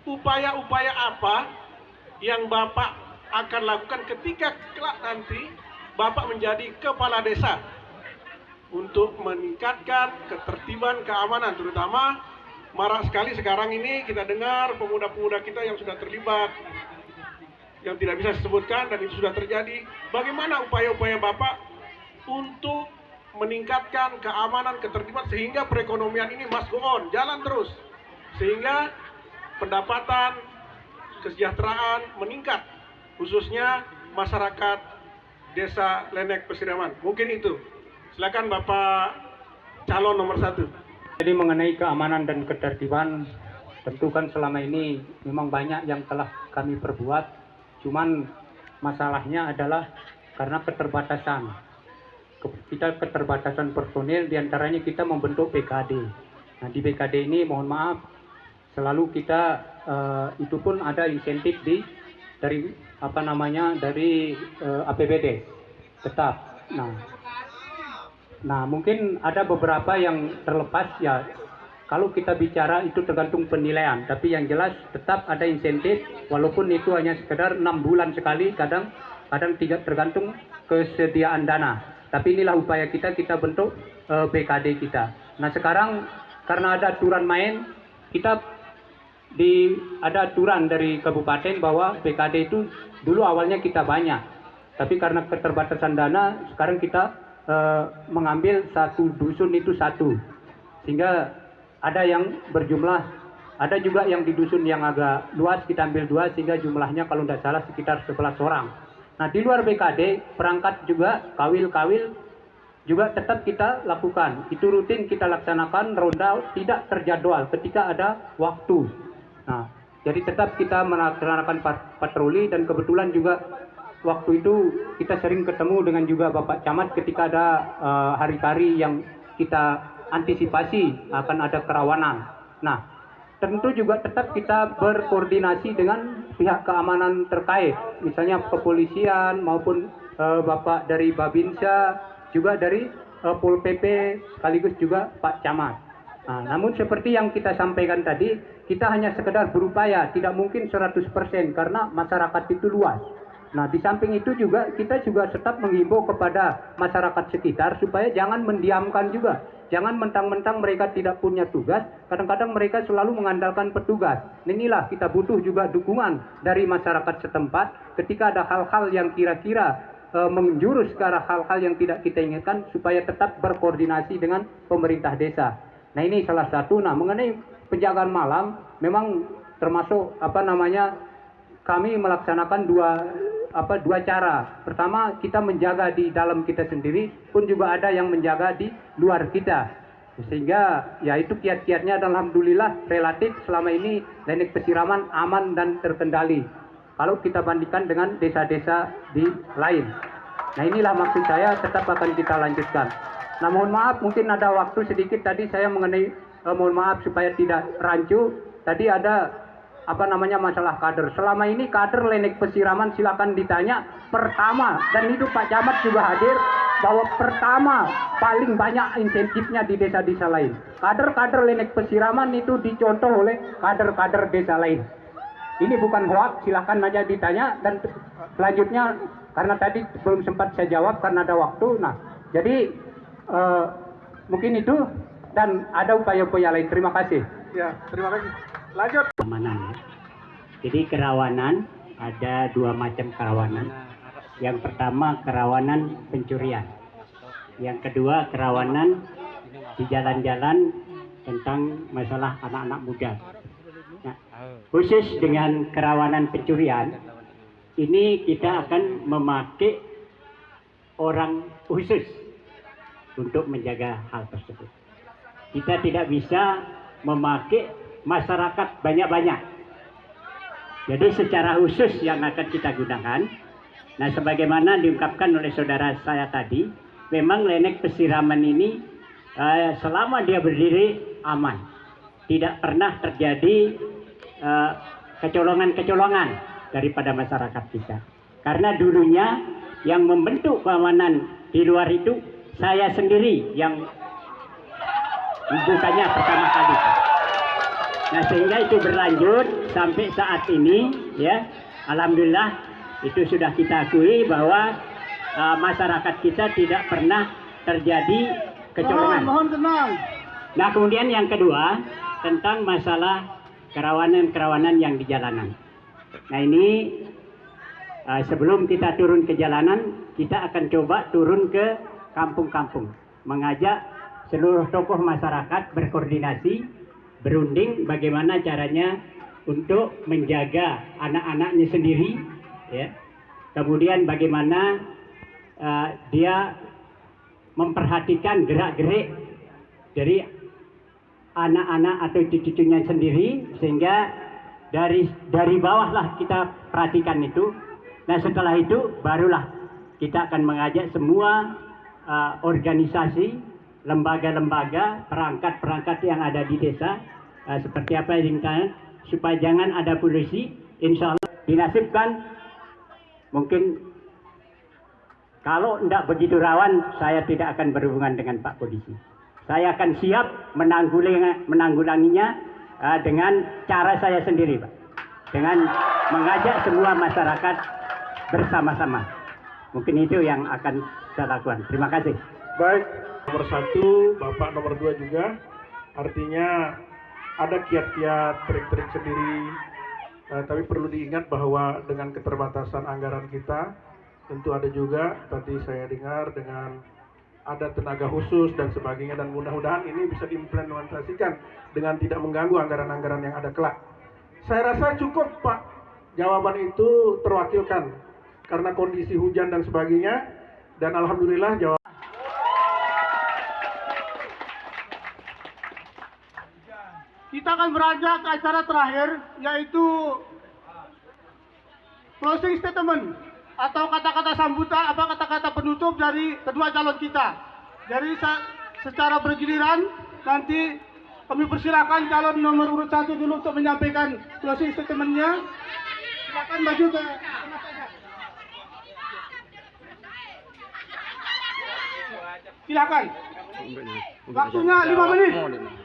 S12: upaya-upaya apa yang Bapak akan lakukan ketika kelak nanti Bapak menjadi kepala desa untuk meningkatkan ketertiban keamanan, terutama marak sekali sekarang ini kita dengar pemuda-pemuda kita yang sudah terlibat, yang tidak bisa disebutkan dan itu sudah terjadi. Bagaimana upaya-upaya Bapak untuk meningkatkan keamanan, ketertiban sehingga perekonomian ini must go on, jalan terus, sehingga pendapatan, kesejahteraan meningkat, khususnya masyarakat Desa Lenek Pesiraman. Mungkin itu. Silakan Bapak calon nomor 1.
S1: Jadi mengenai keamanan dan ketertiban, tentu kan selama ini memang banyak yang telah kami perbuat, cuman masalahnya adalah karena keterbatasan. Kita keterbatasan personil, diantaranya kita membentuk BKD. Nah di BKD ini mohon maaf, selalu kita itu pun ada insentif dari APBD tetap. Nah mungkin ada beberapa yang terlepas ya. Kalau kita bicara itu tergantung penilaian, tapi yang jelas tetap ada insentif, walaupun itu hanya sekedar 6 bulan sekali, kadang tidak, tergantung kesediaan dana. Tapi inilah upaya kita bentuk BKD kita. Nah sekarang karena ada aturan main, ada aturan dari kabupaten bahwa BKD itu dulu awalnya kita banyak. Tapi karena keterbatasan dana, sekarang kita mengambil satu dusun itu satu. Sehingga ada yang berjumlah, ada juga yang di dusun yang agak luas kita ambil 2, sehingga jumlahnya kalau tidak salah sekitar 11 orang. Nah di luar BKD, perangkat juga, kawil-kawil juga tetap kita lakukan. Itu rutin kita laksanakan, ronda tidak terjadwal ketika ada waktu. Nah, jadi tetap kita melaksanakan patroli, dan kebetulan juga waktu itu kita sering ketemu dengan juga Bapak Camat ketika ada hari-hari yang kita antisipasi akan ada kerawanan. Nah, tentu juga tetap kita berkoordinasi dengan pihak keamanan terkait, misalnya kepolisian maupun Bapak dari Babinsa, juga dari Pol PP, sekaligus juga Pak Camat. Nah, namun seperti yang kita sampaikan tadi, kita hanya sekedar berupaya, tidak mungkin 100% karena masyarakat itu luas. Nah, di samping itu juga kita juga tetap menghimbau kepada masyarakat sekitar supaya jangan mendiamkan juga. Jangan mentang-mentang mereka tidak punya tugas, kadang-kadang mereka selalu mengandalkan petugas. Inilah kita butuh juga dukungan dari masyarakat setempat ketika ada hal-hal yang kira-kira menjurus ke arah hal-hal yang tidak kita inginkan, supaya tetap berkoordinasi dengan pemerintah desa. Nah ini salah satu. Nah mengenai penjagaan malam, memang termasuk kami melaksanakan dua cara. Pertama, kita menjaga di dalam kita sendiri, pun juga ada yang menjaga di luar kita. Sehingga ya itu kiat-kiatnya alhamdulillah relatif selama ini Lenek Pesiraman aman dan terkendali kalau kita bandingkan dengan desa-desa di lain. Nah, inilah maksud saya, tetap akan kita lanjutkan. Nah, mohon maaf mungkin ada waktu sedikit tadi saya mengenai mohon maaf supaya tidak rancu. Tadi ada masalah kader. Selama ini kader Lenek Pesiraman silakan ditanya pertama, dan itu Pak Camat juga hadir, bahwa pertama paling banyak insentifnya di desa-desa lain. Kader-kader Lenek Pesiraman itu dicontoh oleh kader-kader desa lain. Ini bukan hoax, silakan aja ditanya. Dan selanjutnya karena tadi belum sempat saya jawab karena ada waktu. Nah, jadi mungkin itu, dan ada upaya-upaya lain. Terima kasih.
S9: Ya, terima kasih. Lanjut.
S2: Keamanan. Jadi kerawanan, ada dua macam kerawanan. Yang pertama kerawanan pencurian. Yang kedua kerawanan di jalan-jalan tentang masalah anak-anak muda. Nah, khusus dengan kerawanan pencurian, ini kita akan memakai orang khusus untuk menjaga hal tersebut. Kita tidak bisa memakai masyarakat banyak-banyak. Jadi secara khusus yang akan kita gunakan. Nah, sebagaimana diungkapkan oleh saudara saya tadi, memang Lenek Pesiraman ini selama dia berdiri aman. Tidak pernah terjadi kecolongan-kecolongan daripada masyarakat kita. Karena dulunya yang membentuk keamanan di luar itu saya sendiri yang bukannya pertama kali. Nah, sehingga itu berlanjut sampai saat ini, ya, alhamdulillah itu sudah kita akui bahwa masyarakat kita tidak pernah terjadi kecolongan.
S9: Mohon tenang.
S2: Nah, kemudian yang kedua tentang masalah kerawanan-kerawanan yang di jalanan. Nah, ini sebelum kita turun ke jalanan, kita akan coba turun ke kampung-kampung, mengajak seluruh tokoh masyarakat berkoordinasi, berunding bagaimana caranya untuk menjaga anak-anaknya sendiri, ya. Kemudian bagaimana dia memperhatikan gerak-gerik dari anak-anak atau cucu-cucunya sendiri, sehingga dari bawahlah kita perhatikan itu. Nah, setelah itu barulah kita akan mengajak semua organisasi, lembaga-lembaga, perangkat-perangkat yang ada di desa, seperti apa yang diinginkan, supaya jangan ada polusi. Insya Allah dinasibkan, mungkin kalau tidak begitu rawan, saya tidak akan berhubungan dengan Pak Polisi. Saya akan siap menanggulanginya dengan cara saya sendiri, Pak. Dengan mengajak semua masyarakat bersama-sama. Mungkin itu yang akan saya lakukan. Terima kasih.
S12: Baik, nomor 1, Bapak nomor 2 juga. Artinya ada kiat-kiat, trik-trik sendiri. Tapi perlu diingat bahwa dengan keterbatasan anggaran kita, tentu ada juga tadi saya dengar dengan ada tenaga khusus dan sebagainya, dan mudah-mudahan ini bisa diimplementasikan dengan tidak mengganggu anggaran-anggaran yang ada kelak. Saya rasa cukup, Pak, jawaban itu terwakilkan karena kondisi hujan dan sebagainya, dan alhamdulillah jawaban.
S9: Kita akan beranjak ke acara terakhir, yaitu closing statement atau kata-kata sambutan, kata-kata penutup dari kedua calon kita. Jadi secara bergiliran nanti kami persilakan calon nomor urut 1 dulu untuk menyampaikan closing statementnya. Silakan maju ke tengah saja. Silakan. Waktunya 5 menit.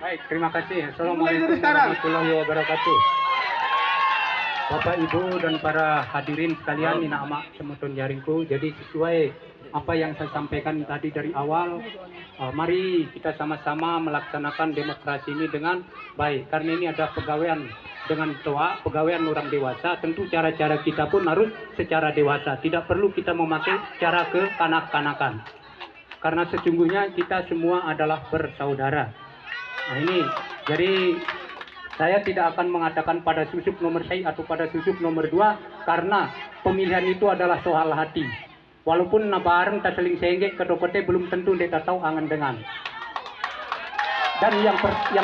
S1: Baik, terima kasih. Assalamualaikum warahmatullahi wabarakatuh. Bapak, Ibu, dan para hadirin sekalian, Nina Amak Semutun Jaringku. Jadi sesuai apa yang saya sampaikan tadi dari awal, mari kita sama-sama melaksanakan demokrasi ini dengan baik. Karena ini ada pegawaian dengan tua, pegawaian orang dewasa. Tentu cara-cara kita pun harus secara dewasa. Tidak perlu kita memakai cara kekanak-kanakan. Karena sesungguhnya kita semua adalah bersaudara. Nah, ini jadi Saya tidak akan mengatakan pada susuk nomor 1 atau pada susuk nomor 2 karena pemilihan itu adalah soal hati. Walaupun na bareng tak seling senggek kedokote belum tentu kita tahu angan dengan. Dan yang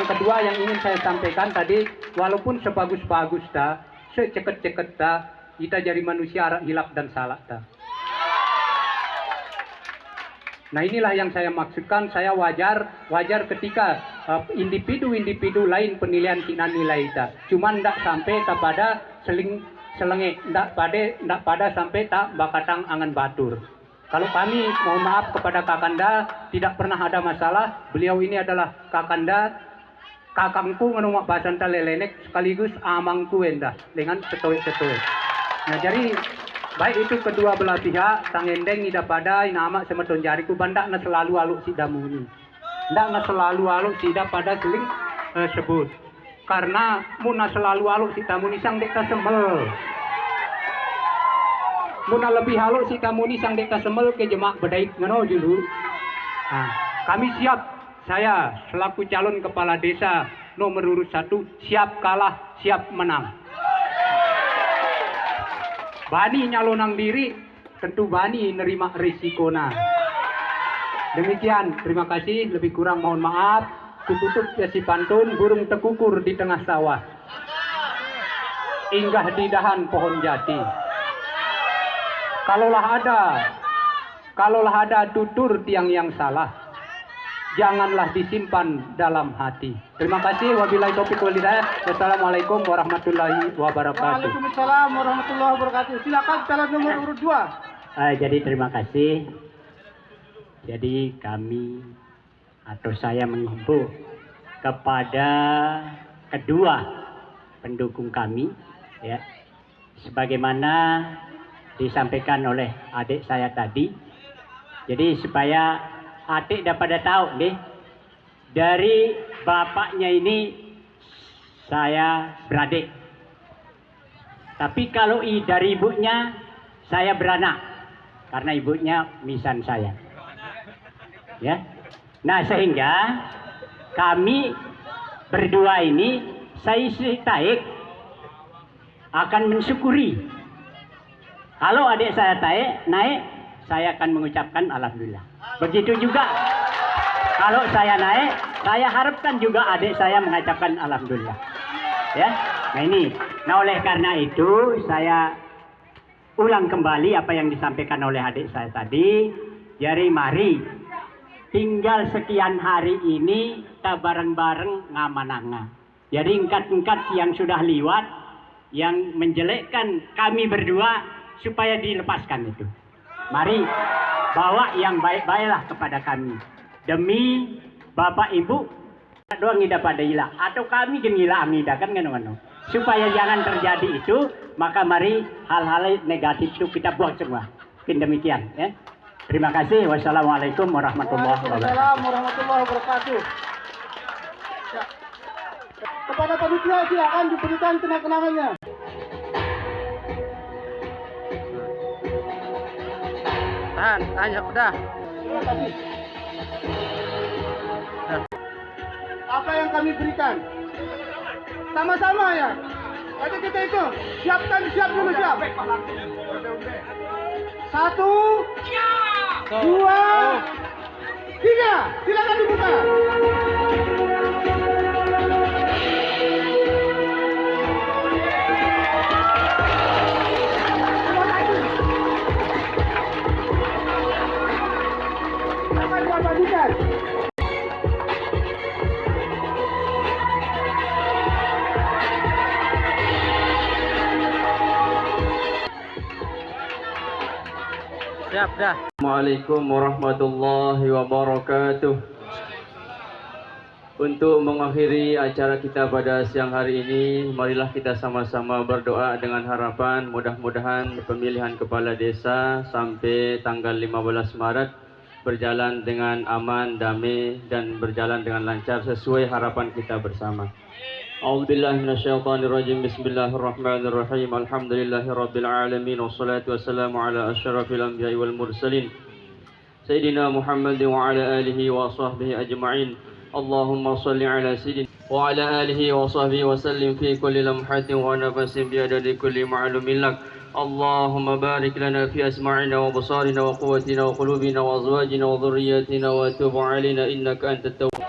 S1: kedua yang ingin saya sampaikan tadi, walaupun sebagus-bagus ta, seceket-ceket ta, kita jadi manusia hilap dan salah ta. Nah inilah yang saya maksudkan, saya wajar ketika individu-individu lain penilaian tina nilai ta. Cuman ndak sampai tak pada selenge, ndak pada sampai tak bakatang angan batur. Kalau kami mohon maaf kepada Kakanda tidak pernah ada masalah. Beliau ini adalah Kakanda, kakangku ngenumak basanta lelenek sekaligus amangku endah dengan setowek-setowek. Nah jadi baik itu kedua belah pihak tangendeng ida pada nama semeton jariku bandak na selalu aluk si damuni. Ndak na selalu aluk si ida pada seling sebut. Karena muna selalu aluk si tamuni sang dek semel. Muna lebih halus si tamuni sang dek semel ke jemak bedaik ngono dulu. Nah, kami siap, saya selaku calon kepala desa nomor urut 1 siap kalah, siap menang. Bani nyalonang diri, tentu bani nerima risikona. Demikian, terima kasih, lebih kurang mohon maaf. Kututup ya si pantun, burung tekukur di tengah sawah. Inggah di dahan pohon jati. Kalaulah ada tutur tiang yang salah, janganlah disimpan dalam hati. Terima kasih. Wabillahi taufiq wal hidayah. Wassalamualaikum warahmatullahi wabarakatuh.
S9: Waalaikumsalam warahmatullahi wabarakatuh. Silakan calon nomor urut 2.
S2: Jadi terima kasih. Jadi kami atau saya menghimbau kepada kedua pendukung kami, ya, sebagaimana disampaikan oleh adik saya tadi. Jadi supaya adik dapat tahu nih, dari bapaknya ini saya beradik. Tapi kalau dari ibunya saya beranak karena ibunya misan saya. Ya. Nah, sehingga kami berdua ini saya taik akan mensyukuri. Kalau adik saya naik, saya akan mengucapkan alhamdulillah. Begitu juga kalau saya naik, saya harapkan juga adik saya mengucapkan alhamdulillah. Ya. Nah ini, oleh karena itu saya ulang kembali apa yang disampaikan oleh adik saya tadi. Jadi mari tinggal sekian hari ini kita bareng-bareng ngamananga. Jadi engkat-engkat yang sudah liwat, yang menjelekkan kami berdua, supaya dilepaskan itu. Mari bawa yang baik-baiklah kepada kami. Demi Bapak Ibu doang ngida pada ilah atau kami gengila amida kan ngono. Supaya jangan terjadi itu, maka mari hal-hal negatif itu kita buang semua. Mungkin demikian ya. Terima kasih. Wassalamualaikum warahmatullahi wabarakatuh.
S9: Waalaikumsalam warahmatullahi wabarakatuh. Ya. Kepada panitia silakan diberikan kenang-kenangannya.
S1: Tanya udah.
S9: Terima kasih. Apa yang kami berikan? Sama-sama ya. Ayo kita itu. Siap dulu siap. 1, 2, 3. Silakan dibuka.
S1: Siap dah.
S10: Assalamualaikum warahmatullahi wabarakatuh. Untuk mengakhiri acara kita pada siang hari ini, marilah kita sama-sama berdoa dengan harapan mudah-mudahan pemilihan kepala desa sampai tanggal 15 Maret berjalan dengan aman, damai dan berjalan dengan lancar sesuai harapan kita bersama. A'udzubillahi minasyaitonirrajim. Bismillahirrahmanirrahim. Alhamdulillahirabbil alamin wassalatu wassalamu ala asyrafil anbiya'i wal mursalin Sayyidina Muhammadin wa ala alihi wa sahbihi ajma'in. Allahumma shalli ala sayyidina
S13: وعلى آله وصحبه وسلم في كل لمحة ونفس بعدد كل معلوم لك. اللهم بارك لنا في أسماعنا وبصارنا وقوتنا وقلوبنا وأزواجنا وذرياتنا وتب علينا إنك أنت التواب.